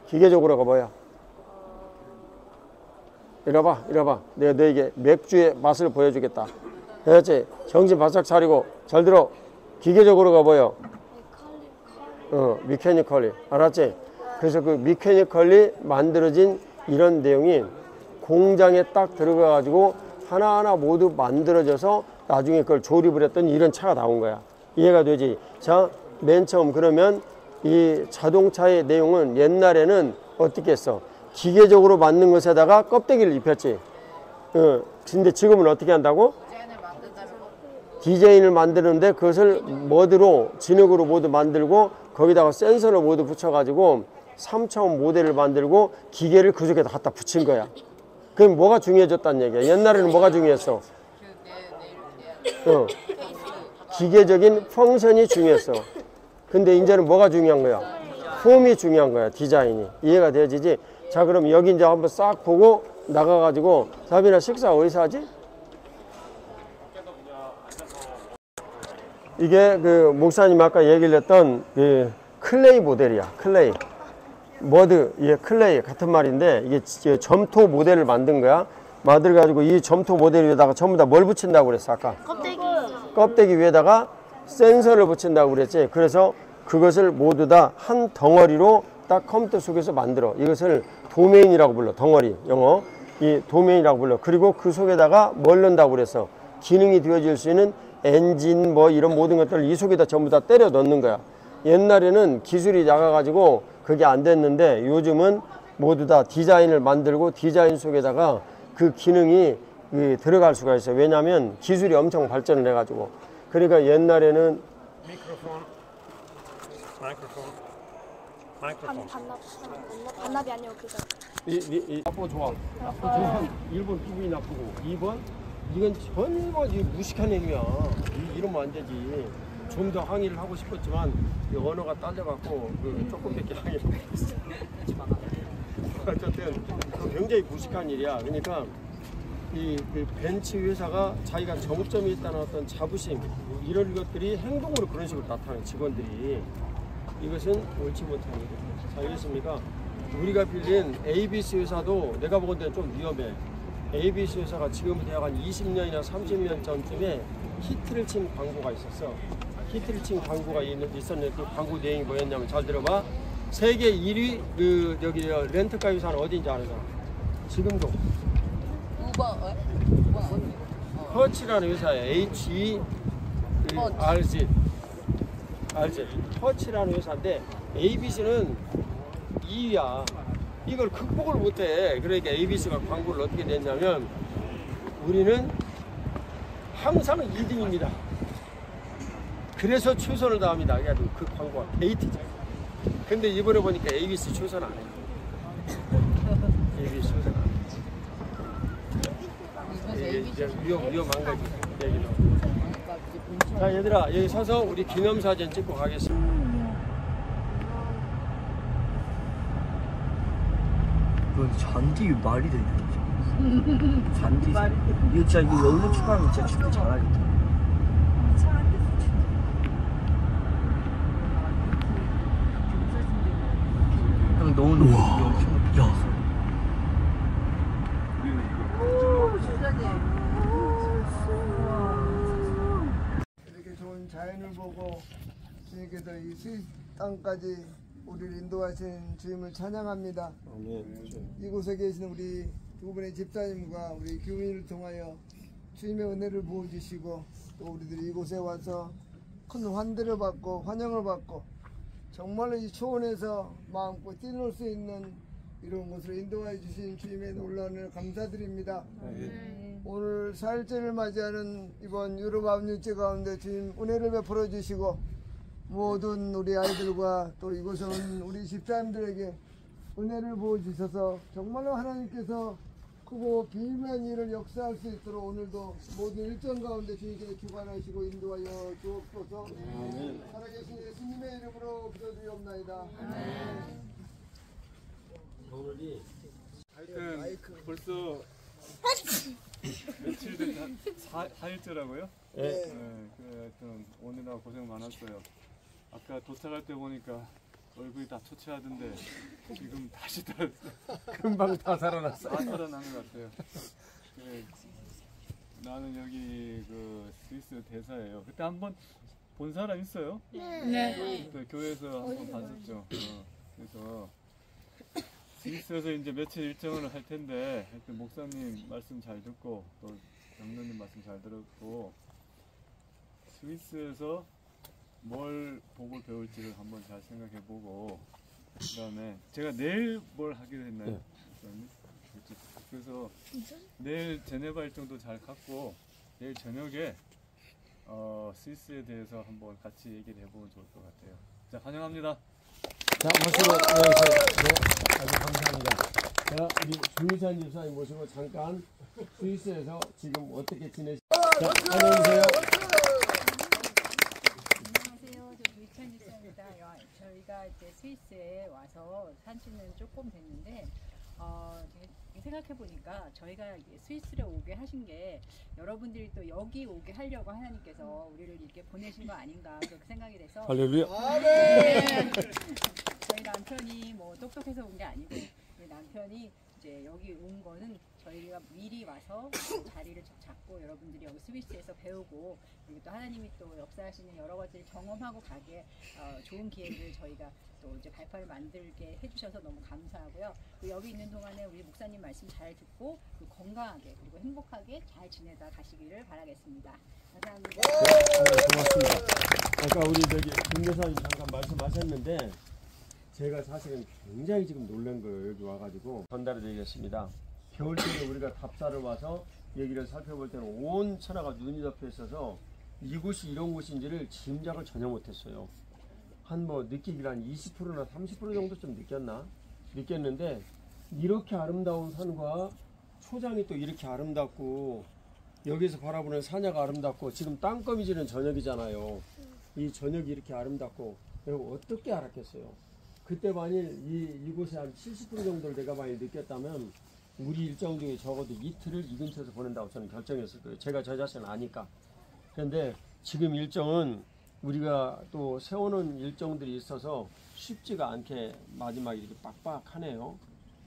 기계적으로가 뭐야? 이리 와봐. 내가 너에게 맥주의 맛을 보여주겠다. 알았지? 정신 바짝 차리고 잘 들어. 기계적으로가 뭐예요? 미케니컬리. 알았지? 그래서 그 미케니컬리 만들어진 이런 내용이 공장에 딱 들어가 가지고 하나하나 모두 만들어져서 나중에 그걸 조립을 했던 이런 차가 나온 거야. 이해가 되지? 자, 맨 처음 그러면 이 자동차의 내용은 옛날에는 어떻게 했어? 기계적으로 만든 것에다가 껍데기를 입혔지. 근데 지금은 어떻게 한다고? 디자인을 만드는데 그것을 머드로 진흙으로 모두 만들고 거기다가 센서를 모두 붙여가지고 3차원 모델을 만들고 기계를 그 속에다 갖다 붙인 거야. 그럼 뭐가 중요해졌다는 얘기야? 옛날에는 뭐가 중요했어? 기계적인 펑션이 중요했어. 근데 이제는 뭐가 중요한 거야? 폼이 중요한 거야. 디자인이. 이해가 되어지지? 자, 그럼 여기 이제 한번 싹 보고 나가가지고 사빈아 식사 어디서 하지? 이게 그 목사님 아까 얘기를 했던 그 클레이 모델이야. 클레이. 머드, 이게 클레이 같은 말인데 이게 점토 모델을 만든 거야. 만들어가지고 이 점토 모델 위에다가 전부 다 뭘 붙인다고 그랬어 아까? 껍데기 위에다가 센서를 붙인다고 그랬지. 그래서 그것을 모두 다 한 덩어리로 딱 컴퓨터 속에서 만들어. 이것을 도메인이라고 불러. 덩어리 영어. 이 도메인이라고 불러. 그리고 그 속에다가 뭘 넣는다고 그랬어? 기능이 되어질 수 있는 엔진 뭐 이런 모든 것들을 이 속에다 전부 다 때려 넣는 거야. 옛날에는 기술이 작아가지고 그게 안 됐는데 요즘은 모두 다 디자인을 만들고 디자인 속에다가 그 기능이 들어갈 수가 있어요. 왜냐하면 기술이 엄청 발전을 해가지고. 그러니까 옛날에는 반납이 아니고 그거. 나쁘고 좋아. 1번 기분이 나쁘고 2번 이건 전부 무식한 행위야. 이러면 안 되지. 좀 더 항의를 하고 싶었지만 이 언어가 딸려갖고 조금밖에 항의를 못했어. 어쨌든 굉장히 무식한 일이야. 그러니까 그 벤츠 회사가 자기가 정점이 있다는 어떤 자부심 이런 것들이 행동으로 그런 식으로 나타나는 직원들이 이것은 옳지 못한 일이죠. 자, 알겠습니까? 우리가 빌린 ABC 회사도 내가 보건대는 좀 위험해. ABC 회사가 지금부터 약 한 20년이나 30년 전쯤에 히트를 친 광고가 있었어. 히트를 친 광고가 있었는데 그 광고 내용이 뭐였냐면 잘 들어봐. 세계 1위 그 여기 렌트카 회사는 어디인지 아는 사람? 지금도 허치라는 회사에 HERZ 허치라는 회사인데 ABC는 2위야. 이걸 극복을 못해. 그러니까 ABC가 광고를 어떻게 냈냐면 우리는 항상 2등입니다. 그래서 최선을 다합니다. 그래가지고 그 광고가 데이트죠. 근데 이번에 보니까 ABC 최선 안 해요. ABC 최선 안 해요. 이게 이제 위험한 거지. 얘기는. 자, 얘들아, 여기 서서 우리 기념사진 찍고 가겠습니다. 이건 잔디 말이 되냐? 잔디. 이거 진짜 이거 여기서 축하하면 진짜 축구 잘하겠다. 형 너무 야. 이렇게 좋은 자연을 보고 주님께서 이 스위스 땅까지 우리를 인도하신 주님을 찬양합니다. 이곳에 계신 우리 두 분의 집사님과 우리 교민을 통하여 주님의 은혜를 부어주시고 또 우리들이 이곳에 와서 큰 환대를 받고 환영을 받고 정말로 이 초원에서 마음껏 뛰놀 수 있는 이런 곳으로 인도해 주신 주님의 놀라운 은혜를 감사드립니다. 오늘 4일째를 맞이하는 이번 유럽 압류제 가운데 주님 은혜를 베풀어 주시고 모든 우리 아이들과 또 이곳에 온 우리 집사님들에게 은혜를 부어주셔서 정말로 하나님께서 크고 비밀한 일을 역사할 수 있도록 오늘도 모든 일정 가운데 주님께서 주관하시고 인도하여 주옵소서. 살아계신 예수님의 이름으로 기도드리옵나이다. 오늘이 하여튼 벌써 며칠 된 4일째라고요? 네. 하여튼 오늘하고 고생 많았어요. 아까 도착할 때 보니까 얼굴이 다 초췌하던데 지금 다시 다 금방 다 살아났어. 다 살아난 것 같아요. 나는 여기 그 스위스 대사예요. 그때 한번 본 사람 있어요? 네. 그 교회에서 한번 봤었죠. 그래서 스위스에서 이제 며칠 일정을 할 텐데 하여튼 목사님 말씀 잘 듣고 또 장로님 말씀 잘 들었고 스위스에서 뭘 보고 배울지를 한번 잘 생각해보고 그 다음에 제가 내일 뭘 하기로 했나요? 그래서 내일 제네바 일정도 잘 갔고 내일 저녁에 스위스에 대해서 한번 같이 얘기를 해보면 좋을 것 같아요. 자, 환영합니다. 자, 박수로 네, 아주 감사합니다. 자, 우리 주미찬 집사님 모시고 잠깐 스위스에서 지금 어떻게 지내시? 자, 안녕하세요. 안녕하세요. 저 유찬 집사입니다. 저희가 이제 스위스에 와서 산지는 조금 됐는데 생각해 보니까 저희가 스위스로 오게 하신 게 여러분들이 또 여기 오게 하려고 하나님께서 우리를 이렇게 보내신 거 아닌가 그렇게 생각이 돼서 할렐루야. 네. 저희 남편이 뭐 똑똑해서 온 게 아니고 우리 남편이 이제 여기 온 거는 저희가 미리 와서 자리를 잡고 여러분들이 여기 스위스에서 배우고 그리고 또 하나님이 또 역사하시는 여러 가지를 경험하고 가게 좋은 기회를 저희가 또 이제 발판을 만들게 해주셔서 너무 감사하고요. 여기 있는 동안에 우리 목사님 말씀 잘 듣고 건강하게 그리고 행복하게 잘 지내다 가시기를 바라겠습니다. 감사합니다. 고맙습니다. 아까 우리 김대사님 잠깐 말씀하셨는데 제가 사실은 굉장히 지금 놀란 거예요. 여기 와가지고 전달해 드리겠습니다. 겨울철에 우리가 답사를 와서 여기를 살펴볼 때는 온 천하가 눈이 덮여 있어서 이곳이 이런 곳인지를 짐작을 전혀 못했어요. 한 뭐 느끼기를 한 20%나 30% 정도 좀 느꼈는데 이렇게 아름다운 산과 초장이 또 이렇게 아름답고 여기서 바라보는 산야가 아름답고 지금 땅거미지는 저녁이잖아요. 이 저녁이 이렇게 아름답고 내가 어떻게 알았겠어요. 그때 만일 이곳에 한 70% 정도를 내가 많이 느꼈다면 우리 일정 중에 적어도 이틀을 이 근처에서 보낸다고 저는 결정했을 거예요. 제가 저 자신을 아니까. 그런데 지금 일정은 우리가 또 세우는 일정들이 있어서 쉽지가 않게 마지막에 이렇게 빡빡하네요.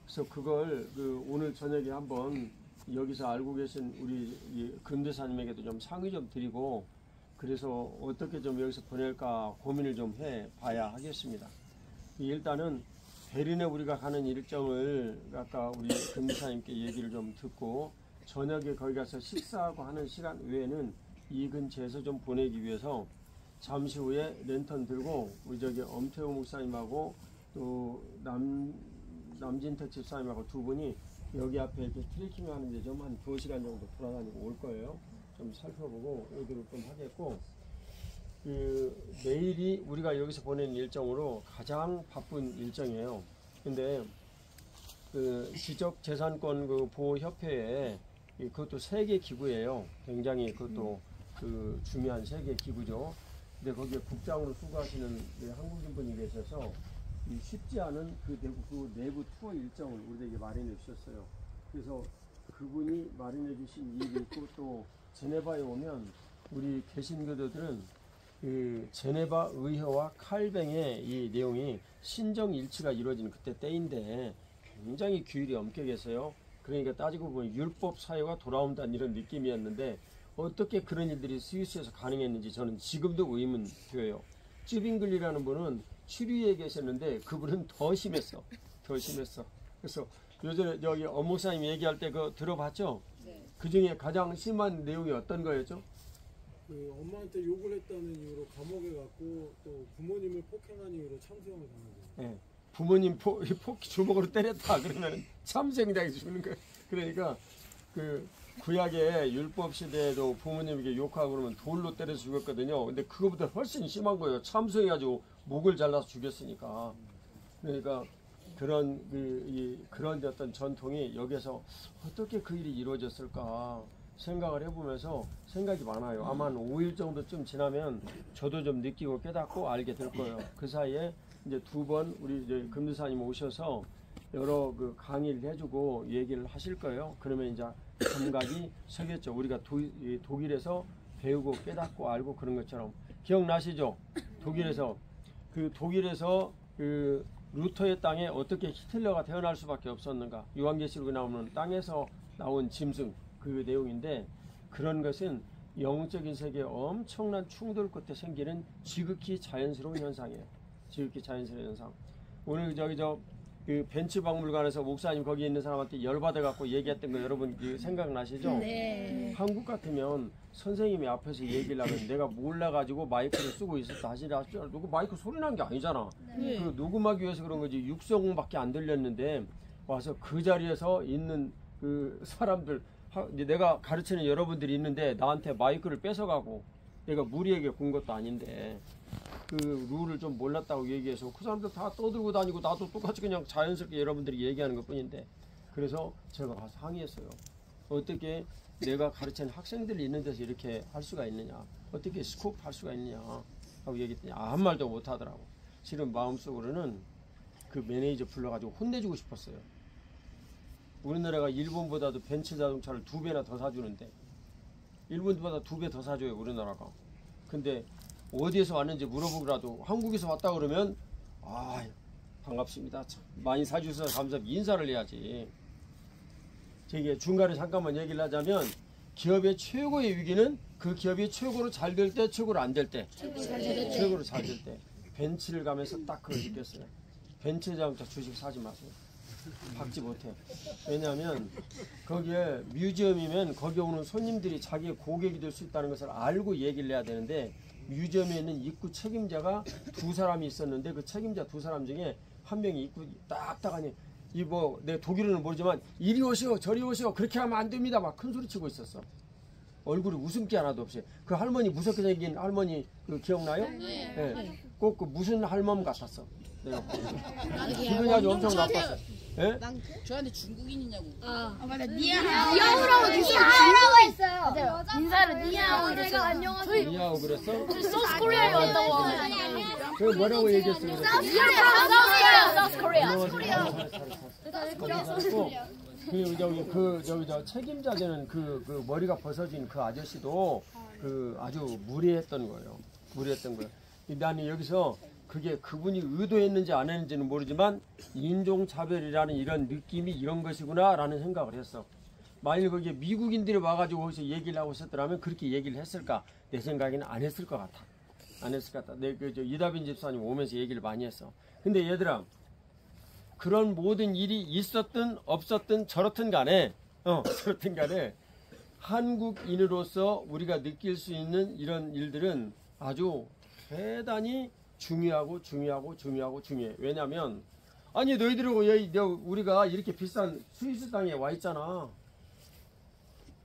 그래서 그걸 오늘 저녁에 한번 여기서 알고 계신 우리 이 근대사님에게도 좀 상의 좀 드리고 그래서 어떻게 좀 여기서 보낼까 고민을 좀 해봐야 하겠습니다. 일단은 베른에 우리가 가는 일정을 아까 우리 근대사님께 얘기를 좀 듣고 저녁에 거기 가서 식사하고 하는 시간 외에는 이 근처에서 좀 보내기 위해서 잠시 후에 랜턴 들고 우리 저기 엄태호 목사님하고 또 남진택 집사님하고 두 분이 여기 앞에 이렇게 트레킹 하는데 좀 한 2시간 정도 돌아다니고 올 거예요. 좀 살펴보고 오도록 좀 하겠고 내일이 우리가 여기서 보내는 일정으로 가장 바쁜 일정이에요. 근데 그 지적재산권 그 보호협회에 그것도 세계 기구예요. 굉장히 그것도 그 중요한 세계 기구죠. 근데 거기에 국장으로 수고하시는 한국인 분이 계셔서 쉽지 않은 그 내부 투어 일정을 우리에게 마련해 주셨어요. 그래서 그분이 마련해 주신 일이 있고 또 제네바에 오면 우리 개신교도들은 그 제네바 의회와 칼뱅의 이 내용이 신정일치가 이루어지는 그때 때인데 굉장히 규율이 엄격해서요. 그러니까 따지고 보면 율법 사회가 돌아온다는 이런 느낌이었는데 어떻게 그런 일들이 스위스에서 가능했는지 저는 지금도 의문표예요. 쯔빙글리라는 분은 치리에 계셨는데 그분은 더 심했어. 더 심했어. 그래서 요즘에 여기 엄목사님 얘기할 때 그거 들어봤죠? 네. 그 중에 가장 심한 내용이 어떤 거였죠? 그 엄마한테 욕을 했다는 이유로 감옥에 갔고 또 부모님을 폭행한 이유로 참수형을 당하고. 네. 부모님 주먹으로 때렸다 그러면 참생당해 주는 거예요. 그러니까 그 구약의 율법 시대에도 부모님에게 욕하고 그러면 돌로 때려서 죽였거든요. 근데 그거보다 훨씬 심한 거예요. 참수해가지고 목을 잘라서 죽였으니까. 그러니까 그런 그런 어떤 전통이 여기서 어떻게 그 일이 이루어졌을까 생각을 해보면서 생각이 많아요. 아마 한 5일 정도쯤 지나면 저도 좀 느끼고 깨닫고 알게 될 거예요. 그 사이에 이제 2번 우리 이제 금두사님 오셔서 여러 그 강의를 해주고 얘기를 하실 거예요. 그러면 이제 감각이 서겠죠. 우리가 독일에서 배우고 깨닫고 알고 그런 것처럼 기억나시죠? 독일에서 그 루터의 땅에 어떻게 히틀러가 태어날 수밖에 없었는가? 요한계시록에 나오는 땅에서 나온 짐승 그 내용인데 그런 것은 영적인 세계에 엄청난 충돌 끝에 생기는 지극히 자연스러운 현상이에요. 지극히 자연스러운 현상. 오늘 그 벤츠 박물관에서 목사님 거기 있는 사람한테 열받아 갖고 얘기했던 거 여러분 생각나시죠? 네. 한국 같으면 선생님이 앞에서 얘기를 하면 내가 몰라가지고 마이크를 쓰고 있었다 하시라 누구 마이크 소리 난 게 아니잖아. 네. 그 녹음하기 위해서 그런 거지 육성밖에 안 들렸는데 와서 그 자리에서 있는 그 사람들 내가 가르치는 여러분들이 있는데 나한테 마이크를 뺏어가고 내가 무리에게 군 것도 아닌데 그 룰을 좀 몰랐다고 얘기해서 그 사람들 다 떠들고 다니고 나도 똑같이 그냥 자연스럽게 여러분들이 얘기하는 것 뿐인데 그래서 제가 가서 항의했어요. 어떻게 내가 가르치는 학생들이 있는 데서 이렇게 할 수가 있느냐, 어떻게 스쿱 할 수가 있느냐 하고 얘기했더니 한 말도 못 하더라고. 실은 마음속으로는 그 매니저 불러가지고 혼내주고 싶었어요. 우리나라가 일본보다도 벤츠 자동차를 2배나 더 사주는데 일본보다 2배 더 사줘요 우리나라가. 근데 어디에서 왔는지 물어보더라도 한국에서 왔다 그러면 반갑습니다. 참 많이 사주셔서 감사합니다. 인사를 해야지. 저기 중간에 잠깐만 얘기를 하자면 기업의 최고의 위기는 그 기업이 최고로 잘 될 때, 최고로 안 될 때. 최고로 잘 될 때. 벤츠를 가면서 딱 그걸 느꼈어요. 벤츠 자동차 주식 사지 마세요. 박지 못해. 왜냐하면 거기에 뮤지엄이면 거기 오는 손님들이 자기의 고객이 될 수 있다는 것을 알고 얘기를 해야 되는데 뮤지엄에 있는 입구 책임자가 2사람이 있었는데 그 책임자 2사람 중에 한 명이 입구 딱딱하니 내 독일어는 모르지만 이리 오시오 저리 오시오 그렇게 하면 안 됩니다 막 큰 소리 치고 있었어. 얼굴에 웃음기 하나도 없이. 그 할머니 무섭게 생긴 할머니 그 기억나요? 네. 꼭 그 무슨 할멈 같았어. 내가 기분이 아주 엄청 나빴어. 예? 저한테 중국인이냐고. 맞아. 니하오라고 했어요. 인사를 니하오 이랬어요. 안녕하세요. 니하오 그랬어? 소스 코리아에 왔다고. 그 뭐라고 얘기했어요? 사우스 코리아. 저 책임자되는 그 머리가 벗어진 그 아저씨도 그 아주 무례했던 거예요. 나는 여기서 그게 그분이 의도했는지 안 했는지는 모르지만 인종차별이라는 이런 느낌이 이런 것이구나 라는 생각을 했어. 만일 거기에 미국인들이 와가지고 거기서 얘기를 하고 있었더라면 그렇게 얘기를 했을까? 내 생각에는 안 했을 것 같아. 안 했을 것 같다. 이다빈 집사님 오면서 얘기를 많이 했어. 근데 얘들아, 그런 모든 일이 있었든 없었든 저렇든 간에 저렇든 간에 한국인으로서 우리가 느낄 수 있는 이런 일들은 아주 대단히 중요해. 왜냐면 아니 너희들하고 우리가 이렇게 비싼 스위스 땅에 와 있잖아.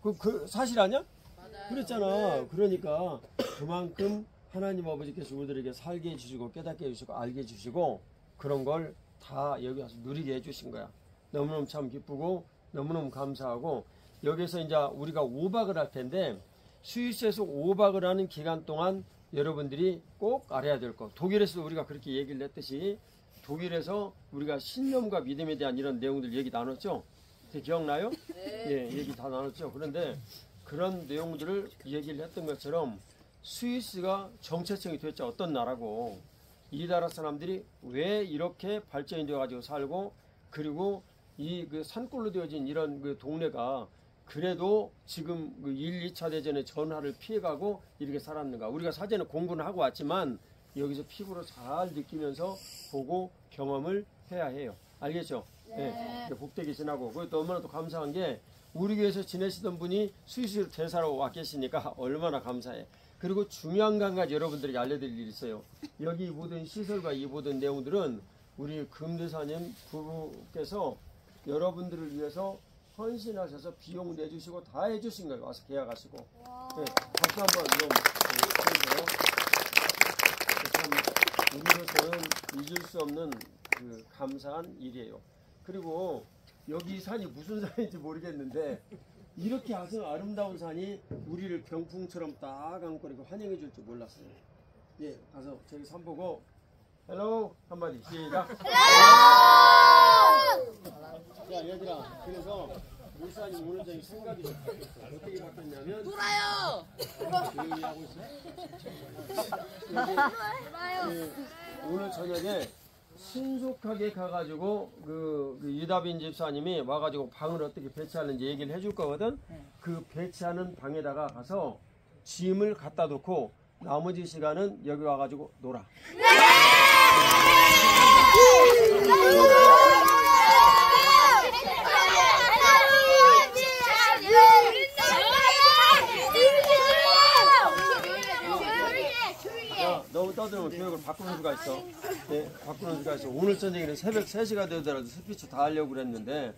그 사실 아니야? 맞아요. 그랬잖아. 그러니까 그만큼 하나님 아버지께서 우리들에게 살게 해주시고 깨닫게 해주시고 알게 해주시고 그런 걸 다 여기 와서 누리게 해주신 거야. 너무너무 참 기쁘고 너무너무 감사하고 여기서 이제 우리가 5박을 할 텐데 스위스에서 5박을 하는 기간 동안 여러분들이 꼭 알아야 될 것. 독일에서도 우리가 그렇게 얘기를 했듯이 독일에서 우리가 신념과 믿음에 대한 이런 내용들 얘기 나눴죠? 기억나요? 네. 예, 얘기 다 나눴죠. 그런데 그런 내용들을 얘기를 했던 것처럼 스위스가 정체성이 도대체 어떤 나라고 이 나라 사람들이 왜 이렇게 발전이 되어가지고 살고 그리고 이 그 산골로 되어진 이런 그 동네가 그래도 지금 그 1, 2차 대전의 전화를 피해가고 이렇게 살았는가. 우리가 사전에 공부는 하고 왔지만 여기서 피부로 잘 느끼면서 보고 경험을 해야 해요. 알겠죠? 네. 복되게 지나고 그것도 너무나도 감사한 게 우리 교회에서 지내시던 분이 스위스로 대사로 와 계시니까 얼마나 감사해. 그리고 중요한 거 한 가지 여러분들에게 알려드릴 일이 있어요. 여기 모든 시설과 이 모든 내용들은 우리 금대사님 부부께서 여러분들을 위해서 헌신하셔서 비용 내주시고 다 해주신 거예요. 와서 계약하시고. 네, 다시 한번 좀 해주세요. 참 우리로서는 잊을 수 없는 그 감사한 일이에요. 그리고 여기 산이 무슨 산인지 모르겠는데 이렇게 아름다운 산이 우리를 병풍처럼 딱 안고 이렇게 환영해 줄 줄 몰랐어요. 예, 가서 저기 산 보고 헬로 한마디 시작. 자 얘들아, 그래서 목사님 오늘 저기 생각이 좀 바뀌었어. 어떻게 바뀌었냐면 돌아요. 조용히 하고 있어. 오늘 저녁에 신속하게 가가지고 그 이다빈 집사님이 와가지고 방을 어떻게 배치하는지 얘기를 해줄 거거든. 그 배치하는 방에다가 가서 짐을 갖다 놓고 나머지 시간은 여기 와가지고 놀아. 너무 떠들면 교육을 바꾸는 수가 있어. 네, 바꾸는 수가 있어. 오늘 저녁에는 새벽 3시가 되더라도 스피치 다 하려고 그랬는데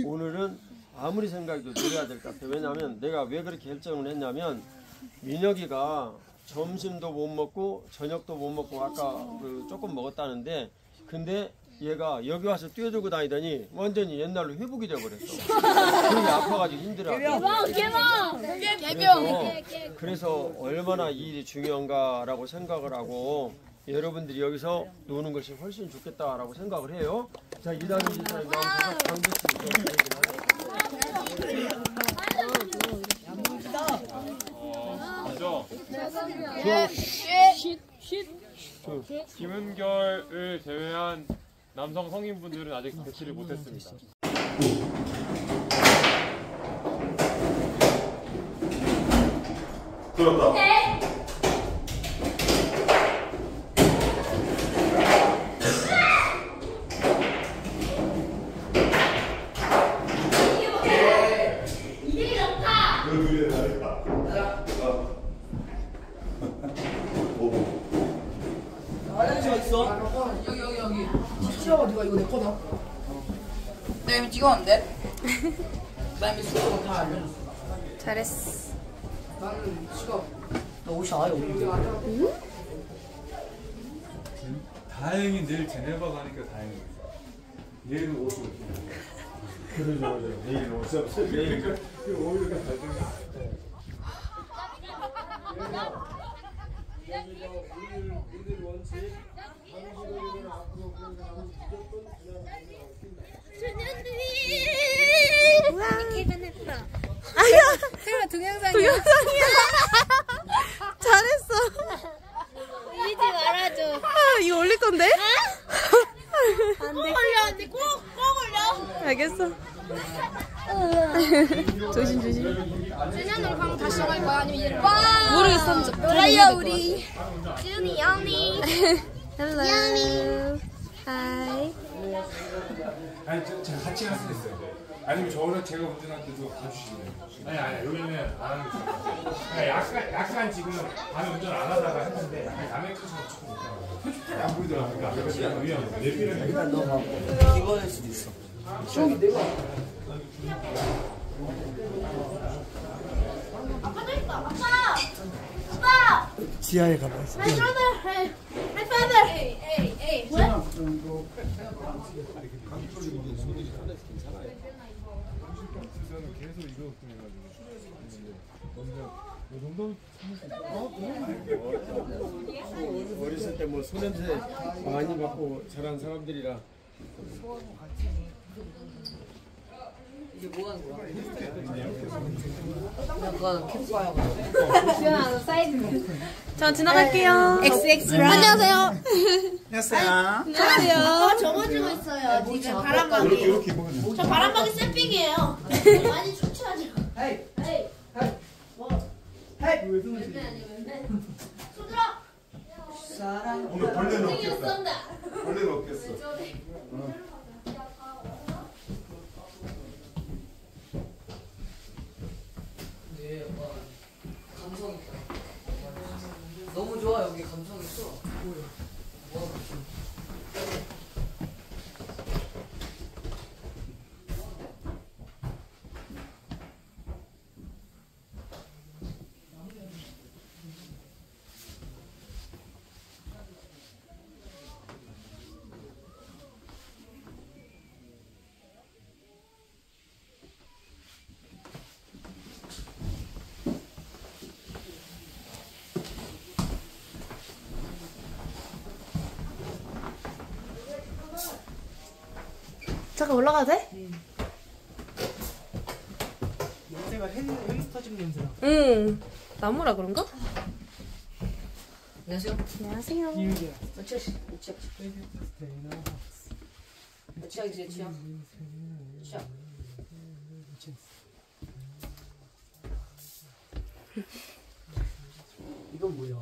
오늘은 아무리 생각해도 늘려야 될 것 같아. 왜냐면 내가 왜 그렇게 결정을 했냐면 민혁이가 점심도 못 먹고 저녁도 못 먹고 아까 그 조금 먹었다는데 근데 얘가 여기 와서 뛰어들고 다니더니 완전히 옛날로 회복이 돼버렸어. 그게 아파가지고 힘들어하고. 개병. 그래서 얼마나 이 일이 중요한가라고 생각을 하고 여러분들이 여기서 노는 것이 훨씬 좋겠다라고 생각을 해요. 자, 이다빈 집사님 나오셔서 김은결을 제외한 남성 성인분들은 아직 배치를 못했습니다. 들었다. 이거 내 거다. 나 이미 찍었는데? 나 이미 수업은 다 알려줬어. 잘했어. 나는 지금 나 옷이 아예 없는데. 응? 다행히 내일 제네바 가니까 다행이야. 내일은 옷이 없어. 그러죠. 내일 옷이 없어. 내일 오히려 잘 생겼어. 우리들 원칙 한국인은 앞으로 그런 사람은 무조건 개변했다. 아야. 세마 동영상이야. 잘했어. 울리지 말아줘. 아, 이거 올릴 건데? 안 돼. 올려, 언니. 꼭 올려. 알겠어. 조심 조심. 준현으로 가면 다시 갈 거야? 아니면 얘를 모르겠어. 놀아요 우리 준이 언니. 헬로. 하이. 아니 제가 같이 갈 수도 있어요. 아니면 저랑 제가 운전할 때도 가주시네요. 아니 여기는 안 하는 게 있어요. 약간 지금 밤에 운전 안 하다가 했는데 약간 남의 뜻으로 조금 안 보이더라고요. 그래서 약간 위험해. 내비를 일단 너가 이거일 수도 있어. 저기 내가 아빠도 있다. 아빠. 지하에 가봐 있어. My brother. My father. Hey. What? 계속 이거 해가지고 먼저 이 정도 어렸을 때 뭐 소냄새 많이 맡고 자란 사람들이라. 이제 뭐 하는 거야? 약간 캠프파이어. 지연아, 사이드. 저 지나갈게요. XX. 안녕하세요. 안녕하세요. 접어주고 있어요. 지금 바람막이. 저 바람막이 쌤핑이에요. 많이 추천하죠. 헤이. 뭐? 헤이. 손들어. 오늘 벌레는 없겠다. 벌레는 없겠어. 감성 있다. 너무 좋아 여기 감성 있어. 잠깐 올라가도 돼? 냄새가 헬스터집 냄새나. 응. 나무라 그런가? 안녕하세요. 안녕하세요. 취향. 이건 뭐야?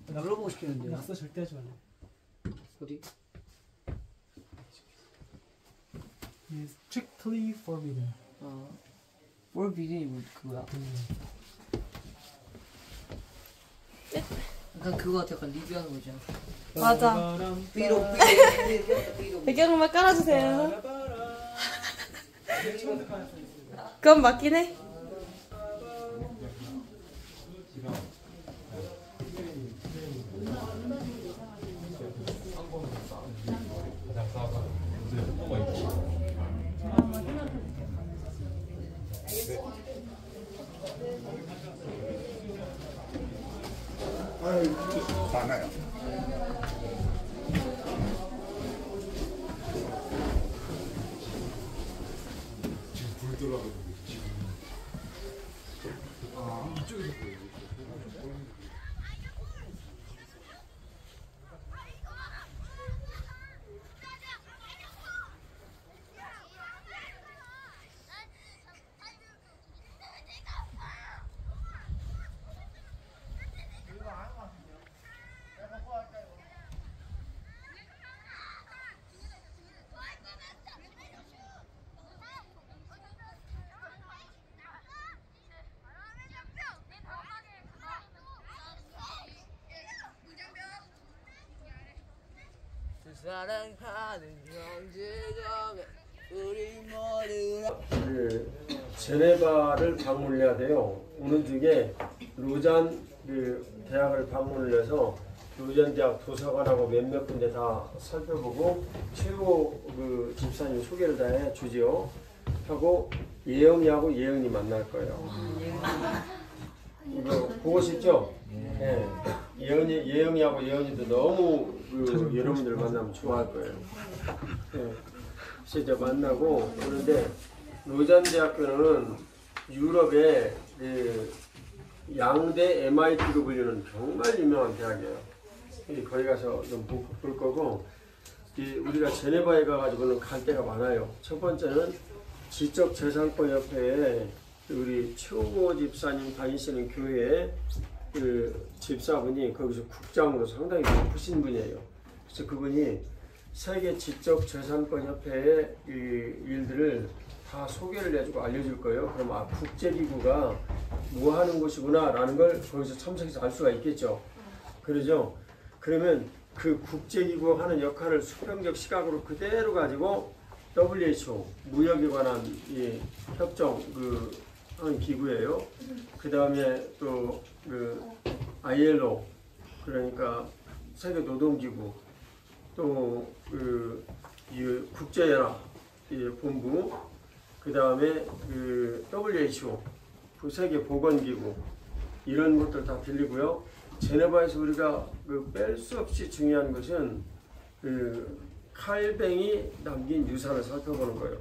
나 물어보고 싶겠는데. 낙서 절대 하지 말래. 어디? Strictly forbidden. forbidden이 뭐 그거야? 약간 그거 같아. 약간 리뷰하는 거잖아. 맞아. 삐로. 배경음악 깔아주세요. 그건 맞긴 해. 많아요. 지금 불 들어가고 지금. 이쪽에서 보여요. 사랑하는 형제자매 우리 모두 그 제네바를 방문해야 돼요. 오는 중에 로잔 그 대학을 방문을 해서 로잔 대학 도서관하고 몇몇 군데 다 살펴보고 최고 그 집사님 소개를 다 해주지요. 하고 예영이하고 예영이 만날 거예요. 이거 보고 싶죠? 네. 예영이하고 예영이도 너무 그 여러분들 만나면 좋아할 거예요. 네. 그래서 이제 만나고 그런데 로잔 대학교는 유럽의 그 양대 MIT로 불리는 정말 유명한 대학이에요. 거기 가서 좀 볼 거고 우리가 제네바에 가가지고는 갈 데가 많아요. 첫 번째는 지적재산권협회에 우리 최우호 집사님 다니시는 교회에 그 집사분이 거기서 국장으로 상당히 높으신 분이에요. 그래서 그분이 세계 지적재산권협회의 이 일들을 다 소개를 해주고 알려줄 거예요. 그럼 아, 국제기구가 뭐 하는 곳이구나 라는 걸 거기서 참석해서 알 수가 있겠죠. 그러죠. 그러면 그 국제기구 하는 역할을 수평적 시각으로 그대로 가지고 WHO 무역에 관한 이 협정 그 하는 기구예요. 그 다음에 또 그 ILO 그러니까 세계 노동기구 또 그 국제연합 본부 그 다음에 그 WHO 그 세계 보건기구 이런 것들 다 빌리고요. 제네바에서 우리가 그 뺄 수 없이 중요한 것은 그 칼뱅이 남긴 유산을 살펴보는 거예요.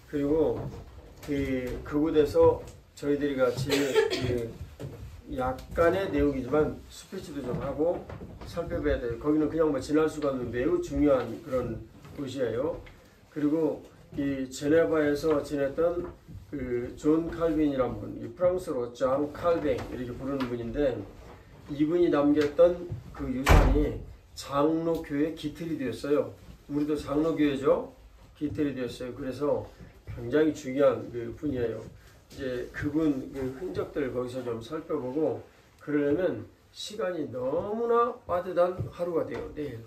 그리고 그곳에서 저희들이 같이 약간의 내용이지만 스피치도 좀 하고 살펴봐야 돼요. 거기는 그냥 뭐 지날 수가 없는 매우 중요한 그런 곳이에요. 그리고 이 제네바에서 지냈던 그 존 칼빈이라는 분, 이 프랑스로 장 칼뱅 이렇게 부르는 분인데 이분이 남겼던 그 유산이 장로교회 기틀이 되었어요. 우리도 장로교회죠. 기틀이 되었어요. 그래서 굉장히 중요한 그 분이에요. 이제 그분 그 흔적들을 거기서 좀 살펴보고 그러려면 시간이 너무나 빠듯한 하루가 돼요. 내일.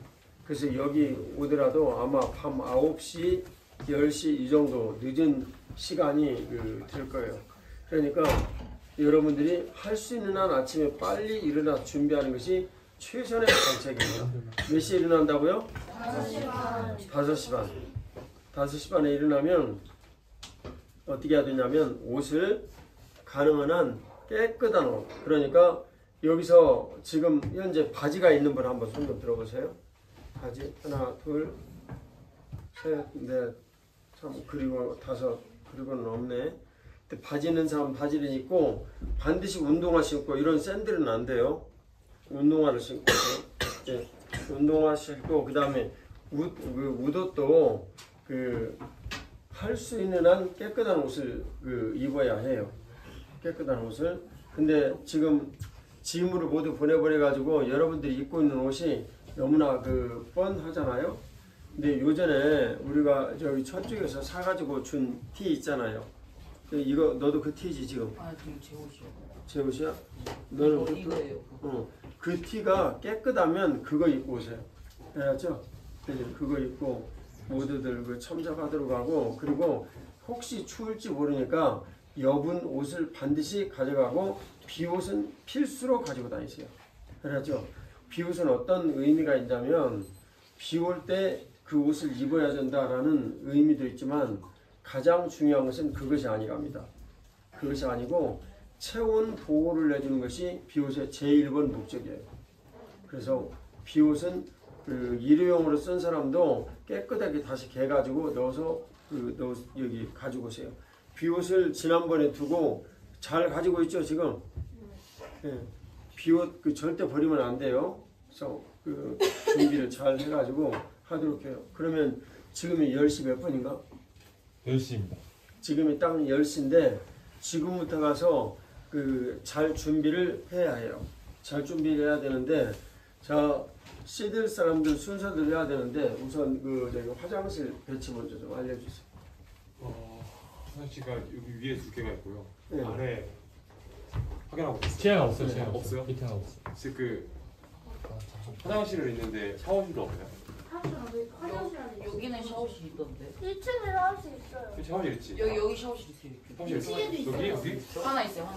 그래서 여기 오더라도 아마 밤 9시, 10시 이 정도 늦은 시간이 될 거예요. 그러니까 여러분들이 할 수 있는 한 아침에 빨리 일어나 준비하는 것이 최선의 방책이에요. 몇 시에 일어난다고요? 5시 반. 5시 반. 5시 반에 일어나면 어떻게 해야 되냐면 옷을 가능한 한 깨끗한 옷. 그러니까 여기서 지금 현재 바지가 있는 분 한번 손 좀 들어보세요. 바지 하나, 둘, 셋, 넷, 참 그리고 다섯, 그리고는 없네. 근데 바지 있는 사람 바지를 입고 반드시 운동화 신고 이런 샌들은 안 돼요. 운동화를 신고 네. 운동화 신고 그 다음에 웃옷도 할 수 있는 한 깨끗한 옷을 입어야 해요. 깨끗한 옷을. 근데 지금 짐으로 모두 보내버려 가지고 여러분들이 입고 있는 옷이 너무나 뻔하잖아요. 근데 요전에 우리가 저기 저쪽에서 사가지고 준 티 있잖아요. 이거 너도 그 티지 지금? 아, 지금 제 옷이요. 제 옷이야? 너는 이거예요. 그 티가 깨끗하면 그거 입고 오세요. 알았죠? 그거 입고 모두들 첨삭하도록 하고 그리고 혹시 추울지 모르니까 여분 옷을 반드시 가져가고 비옷은 필수로 가지고 다니세요. 알았죠? 비옷은 어떤 의미가 있냐면 비 올 때 그 옷을 입어야 된다라는 의미도 있지만 가장 중요한 것은 그것이 아니랍니다. 그것이 아니고 체온 보호를 해주는 것이 비옷의 제1번 목적이에요. 그래서 비옷은 일회용으로 쓴 사람도 깨끗하게 다시 개가지고 넣어서 여기 가지고 오세요. 비옷을 지난번에 두고 잘 가지고 있죠 지금? 네. 비옷 절대 버리면 안 돼요. 그래서 준비를 잘 해가지고 하도록 해요. 그러면 지금이 10시 몇 분인가? 10시입니다. 지금이 딱 10시인데 지금부터 가서 잘 준비를 해야 해요. 잘 준비를 해야 되는데 자 씨들 사람들 순서대로 해야 되는데 우선 저기 화장실 배치 먼저 좀 알려주세요. 화장실가 여기 위에 2개가 있고요. 네. 아래 확인하고 있어요. 치아가 없어요. 네. 치아가 없어요? 밑에가 없어요. 즉 화장실은 있는데 샤워실도 없나요? 여기는 샤워실 있던데. 1층에 샤워실 있어요. 샤워실 있지? 여기 샤워실 있어요. 샤워실 있어? 여기? 하나 있어요.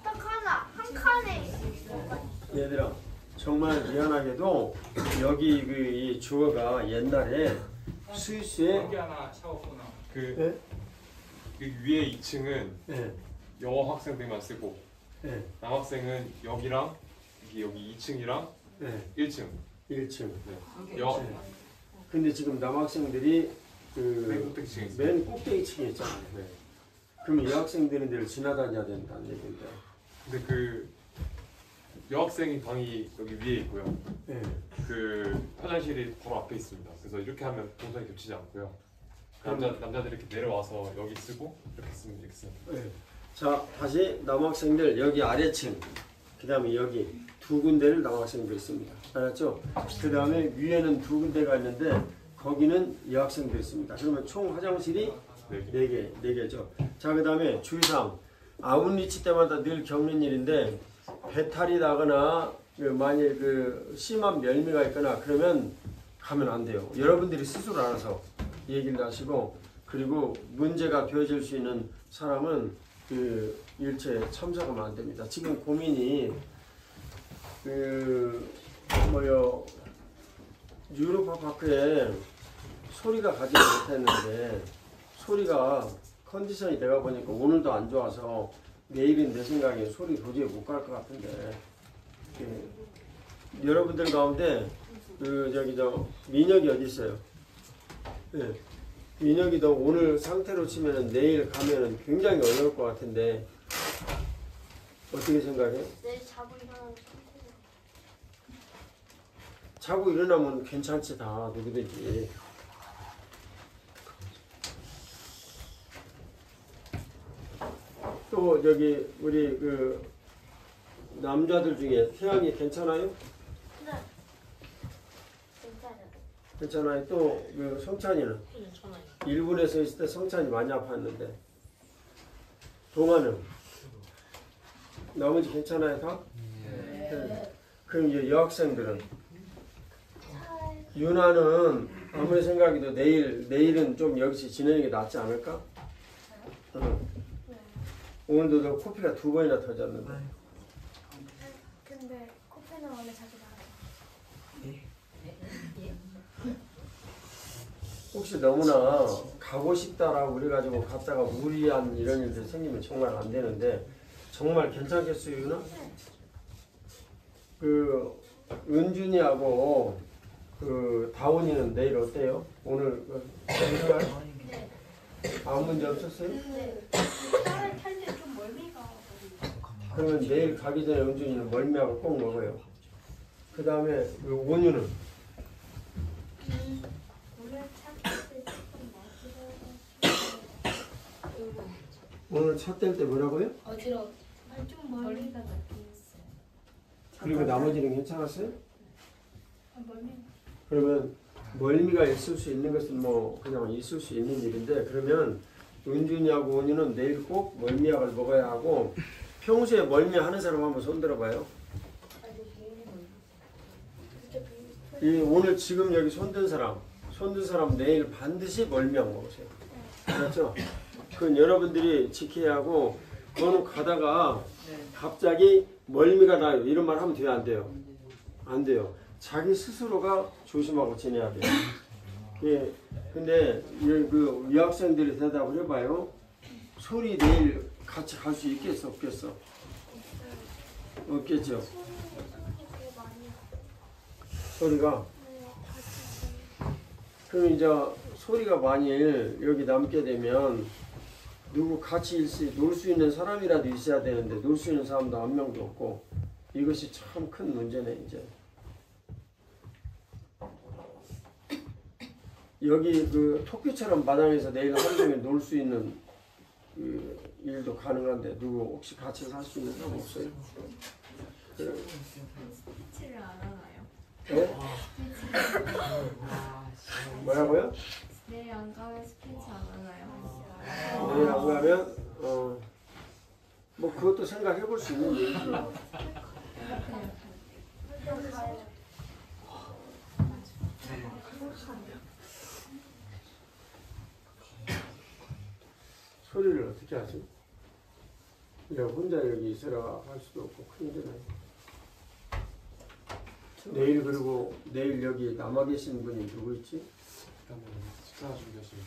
딱 하나, 한 칸에 있어요. 얘들아 정말 미안하게도 여기 이 주어가 옛날에 스위스에 여기 하나 샤워 코너. 그 위에 2층은 네. 영어 학생들만 쓰고 네. 남학생은 여기랑 여기 2층이랑 네. 1층. 1층. 네. 근데 지금 남학생들이 맨 꼭대기층에 있잖아요. 네. 그럼 여학생들은 데를 지나다녀야 된다는 얘기인데. 근데 여학생이 방이 여기 위에 있고요. 네. 화장실이 바로 앞에 있습니다. 그래서 이렇게 하면 동선이 겹치지 않고요. 남자들이 이렇게 내려와서 여기 쓰고 이렇게 쓰면 되겠습니다. 네. 자, 다시 남학생들 여기 아래층, 그 다음에 여기 두 군데를 남학생들이 씁니다. 알았죠? 그 다음에 위에는 두 군데가 있는데 거기는 여학생들이 씁니다. 그러면 총 화장실이 4개죠. 자, 그 다음에 주의사항. 아웃리치 때마다 늘 겪는 일인데 배탈이 나거나 만일 그 심한 멸미가 있거나 그러면 가면 안 돼요. 여러분들이 스스로 알아서 얘기를 하시고, 그리고 문제가 되어질 수 있는 사람은 그 일체에 참석하면 안 됩니다. 지금 고민이 유로파 파크에 소리가 가지 못했는데 소리가 컨디션이 내가 보니까 오늘도 안 좋아서 내일은 내 생각에 소리 도저히 못 갈 것 같은데, 여러분들 가운데 민혁이 어디 있어요? 네. 민혁이도 오늘 상태로 치면은 내일 가면은 굉장히 어려울 것 같은데 어떻게 생각해? 내일 자고 일어나면 자고 일어나면 괜찮지, 다 누구든지. 또 저기 우리 그 남자들 중에 태양이 괜찮아요? 네. 괜찮아요. 괜찮아요. 또 그 성찬이는? 괜찮아요. 일본에서 있을 때 성찬이 많이 아팠는데. 동아는? 나머지 괜찮아요, 다? 네. 그럼 이제 여학생들은? 유나는 아무리 생각해도 내일은 좀 여기서 지내는 게 낫지 않을까? 응. 오늘도 너 코피가 2번이나 터졌는데. 근데 코피는 원래 자주 나요. 혹시 너무나 가고 싶다라고 그래가지고 갔다가 무리한 이런 일들 생기면 정말 안 되는데, 정말 괜찮겠어요, 유나? 그 은준이하고 그 다운이는 내일 어때요? 오늘 괜찮아요? 네. 아무 문제 없었어요? 네. 차를 탈 때 좀 멀미가. 그러면 내일 가기 전에 은준이는 멀미하고 꼭 먹어요. 그 다음에 그 원유는? 오늘 차때 조금 어지러워. 오늘 차 뗄 때 뭐라고요? 어지러워. 좀 멀미가 나긴 했어요. 그리고 나머지는 괜찮았어요? 멀미. 그러면 멀미가 있을 수 있는 것은 뭐 그냥 있을 수 있는 일인데, 그러면 은준이하고 원유는 내일 꼭 멀미약을 먹어야 하고, 평소에 멀미하는 사람 한번 손 들어봐요. 오늘 지금 여기 손든 사람 내일 반드시 멀미약 먹으세요. 그렇죠? 그건 여러분들이 지켜야 하고, 그거는 가다가 갑자기 멀미가 나요 이런 말 하면 돼요, 안 돼요? 안 돼요. 자기 스스로가 조심하고 지내야 돼요. 예, 근데 그 유학생들이 대답을 해봐요. 소리 내일 같이 갈 수 있겠어, 없겠어? 없겠죠. 소리가. 그럼 이제 소리가 만일 여기 남게 되면 누구 같이 놀 수 있는 사람이라도 있어야 되는데 놀 수 있는 사람도 한 명도 없고, 이것이 참 큰 문제네. 이제 여기 그 토끼처럼 마당에서 내일 하루 종일 놀 수 있는 그 일도 가능한데 누구 혹시 같이 살 수 있는 사람 없어요? 스피치를 안 하나요? 네? 뭐라고요? 내일 안 가면 스피치 안 하나요? 내일 안 가면 뭐 그것도 생각해 볼 수 있는 얘기죠. 소리를 어떻게 하지? 내가 혼자 여기 있으라 할 수도 없고 큰일이네. 내일, 그리고 내일 여기 남아 계신 분이 누구 있지? 일단은 식사 준비하시면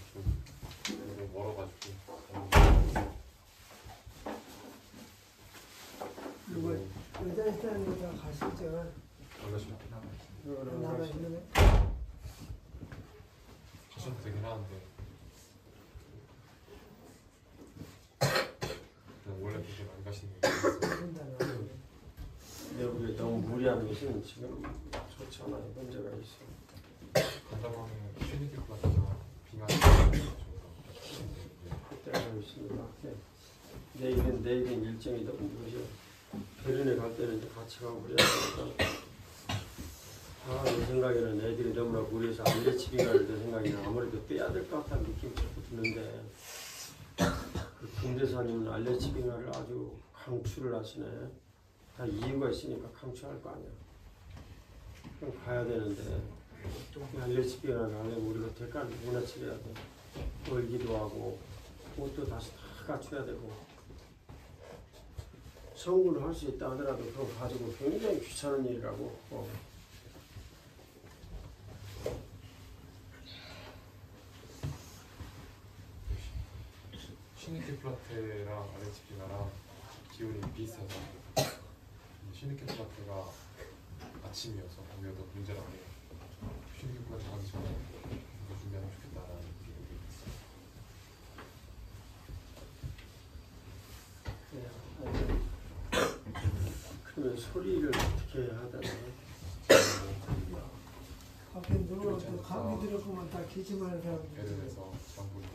좀 멀어가지고. 누구 여자 있다는 거 다 가시죠. 나가시면 가셔도 되긴 하는데 원래 그렇게 안 가시는 게 근데 우리 너무 무리하는 것은 지금 좋지 않아요. 문제가 있어. 간다고 하면 쉬는 것 같아서 빙하는 내일은 일정이 너무 무리야. 베른에 갈 때는 이제 같이 가고 그래야 되니까. 내 생각에는 애들이 너무나 무리해서 알레치빙을 내 생각에는 아무래도 빼야 될 것 같다는 느낌이 자꾸 드는데, 그 김대사님은 알레치빙을 아주 강추를 하시네. 다 이유가 있으니까 강추할 거 아니야. 그럼 가야 되는데, 알레치빙을 가면 우리가 대가를 누구나 치러야 돼. 벌기도 하고, 옷도 다시 다 갖춰야 되고. 성군을 할 수 있다 하더라도 그거 가지고 굉장히 귀찮은 일이라고. 슈니케 플라테랑 아레치피나랑 기온이 비슷해서 슈니케 플라테가 아침이어서 오히려 더 문제라고 해요. 슈니케 플라테 가기 전에 이거 준비하면 좋겠다라는 얘기 있어요. 그러면 소리를 어떻게 해야 되나? 밖에 누워서 감기 들었구만 다 기침하는 사람. 베른에서 장군도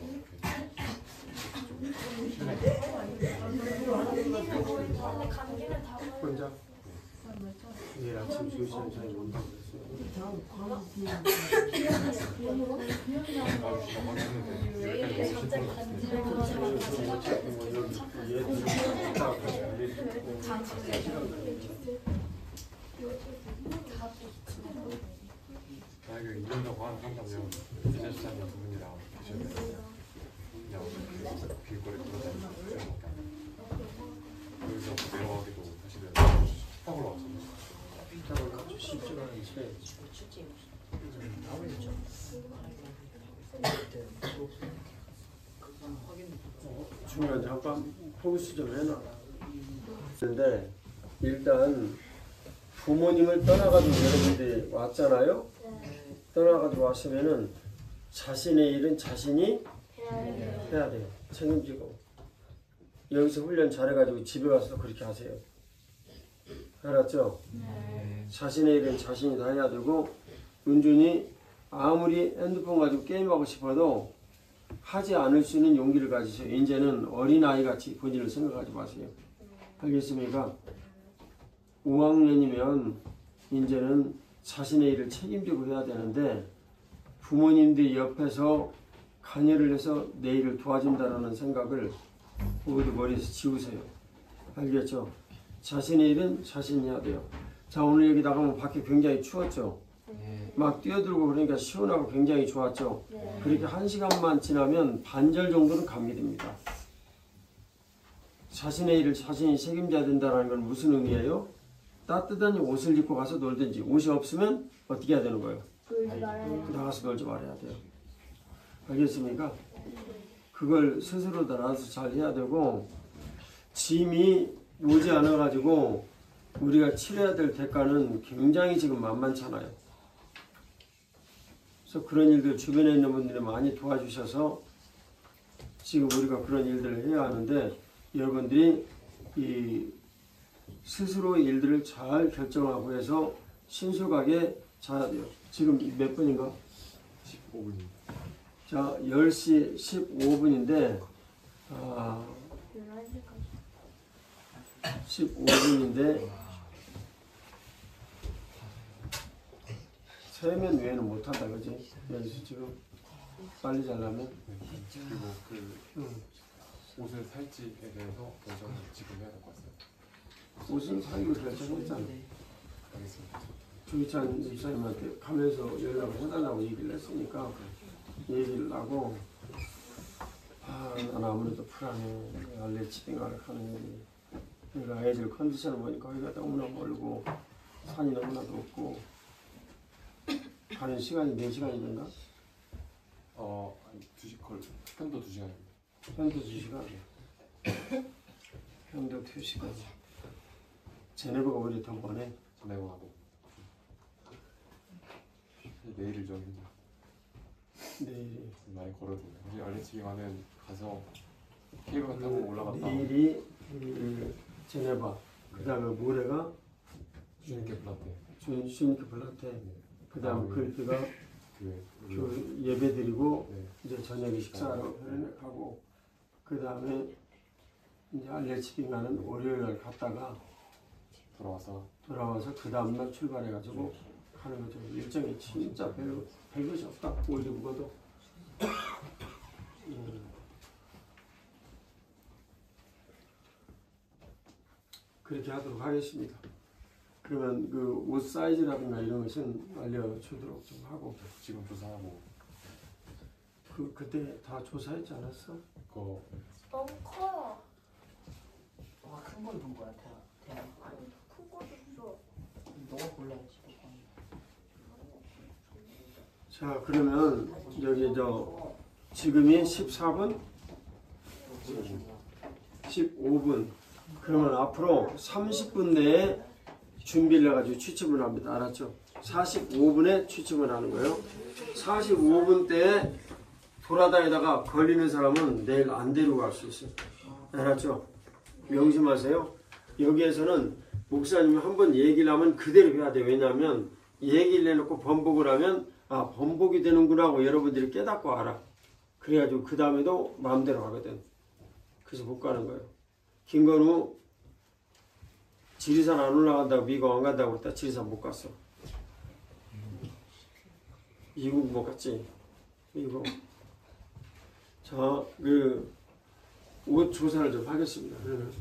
혼자? 내일 아침 2시에 저희 온다고 그랬어요. 만약에 이런다고 한다면 기자수사님 두 분이랑 계셔야 되는데 그냥 길거리 돌아다니고 여기서 내려가기도 사실은 식탁으로 왔잖아요. 식탁을 아주 쉽지가 않지. 중요한 잠깐 포커스 좀 해놔. 근데 일단 부모님을 떠나가지고 여러분들이 왔잖아요. 떠나가지고 왔으면은 자신의 일은 자신이 해야 돼요. 책임지고. 여기서 훈련 잘해가지고 집에 가서도 그렇게 하세요. 알았죠? 자신의 일은 자신이 다 해야 되고, 은준이 아무리 핸드폰 가지고 게임하고 싶어도 하지 않을 수 있는 용기를 가지세요. 이제는 어린아이같이 본인을 생각하지 마세요. 알겠습니까? 5학년이면 이제는 자신의 일을 책임지고 해야 되는데, 부모님들이 옆에서 관여를 해서 내 일을 도와준다는 생각을 모두 머리에서 지우세요. 알겠죠? 자신의 일은 자신이 해야 돼요. 자, 오늘 여기 나가면 밖에 굉장히 추웠죠? 막 뛰어들고 그러니까 시원하고 굉장히 좋았죠? 그렇게 1시간만 지나면 반절 정도는 감기됩니다. 자신의 일을 자신이 책임져야 된다는 건 무슨 의미예요? 따뜻한 옷을 입고 가서 놀든지, 옷이 없으면 어떻게 해야 되는 거예요? 나가서 놀지 말아야 돼요. 알겠습니까? 그걸 스스로 알아서 잘 해야 되고, 짐이 오지 않아 가지고 우리가 치러야 될 대가는 굉장히 지금 만만찮아요. 그래서 그런 일들 주변에 있는 분들이 많이 도와주셔서 지금 우리가 그런 일들을 해야 하는데, 여러분들이 이 스스로 일들을 잘 결정하고 해서 신속하게 잘해야 돼요. 지금 몇 분인가? 15분입니다. 자, 10시 15분인데 15분인데 세면 외에는 못한다, 그지? 여기서 지금 빨리 잘라면. 그리고 그 옷을 살지에 대해서 결정을 지금 해야 될 것 같아요. 옷은 사기로 결정했잖아. 알겠습니다. 조희찬 집사님한테 가면서 연락을 해달라고 얘기를 했으니까 얘기를 하고, 난 아무래도 불안해. 알레치빙을 하는 내가 애들 컨디션을 보니까 거기가 너무나 멀고 산이 너무나 높고 가는 시간이 4시간이 된가? 아니 2시간, 편도 2시간입니다. 편도 2시간? 편도 2시간. 제네버가 오히려 더 머네. 제네버하고 내일을 좀 내일이 많이 걸어도 우리 알레치빙 가면 가서 케이블카 타고 올라갔다. 내일이 제네바, 그 다음에 모레가 슈니케 플라테, 슈니케 플라테, 그 다음에 글피가 예배 드리고 이제 저녁에 식사하러 가고, 그 다음에 이제 알레치비 가는 월요일 날 갔다가 돌아와서 그 다음날 출발해가지고 하는 거죠. 일정이 진짜 별것이 없다. 올리브거도. 그렇게 하도록 하겠습니다. 그러면 그 옷 사이즈라든가 이런 것은 알려주도록 좀 하고. 지금 조사하고. 그때 다 조사했지 않았어? 너무 커요. 큰 걸 본 거야, 대학. 큰 거도 있어. 너가 골라야지. 자, 그러면 여기 지금이 14분? 15분. 그러면 앞으로 30분 내에 준비를 해가지고 취침을 합니다. 알았죠? 45분에 취침을 하는 거예요. 45분 때에 돌아다니다가 걸리는 사람은 내일 안 데리고 갈 수 있어요. 알았죠? 명심하세요. 여기에서는 목사님이 한번 얘기를 하면 그대로 해야 돼요. 왜냐하면 얘기를 해놓고 번복을 하면 번복이 되는구나 하고 여러분들이 깨닫고 알아. 그래가지고 그 다음에도 마음대로 하거든. 그래서 못 가는 거예요. 김건우 지리산 안 올라간다고 미국 안 간다고 그랬다. 지리산 못 갔어. 미국 못 갔지. 미국. 자, 옷 조사를 좀 하겠습니다. 그러면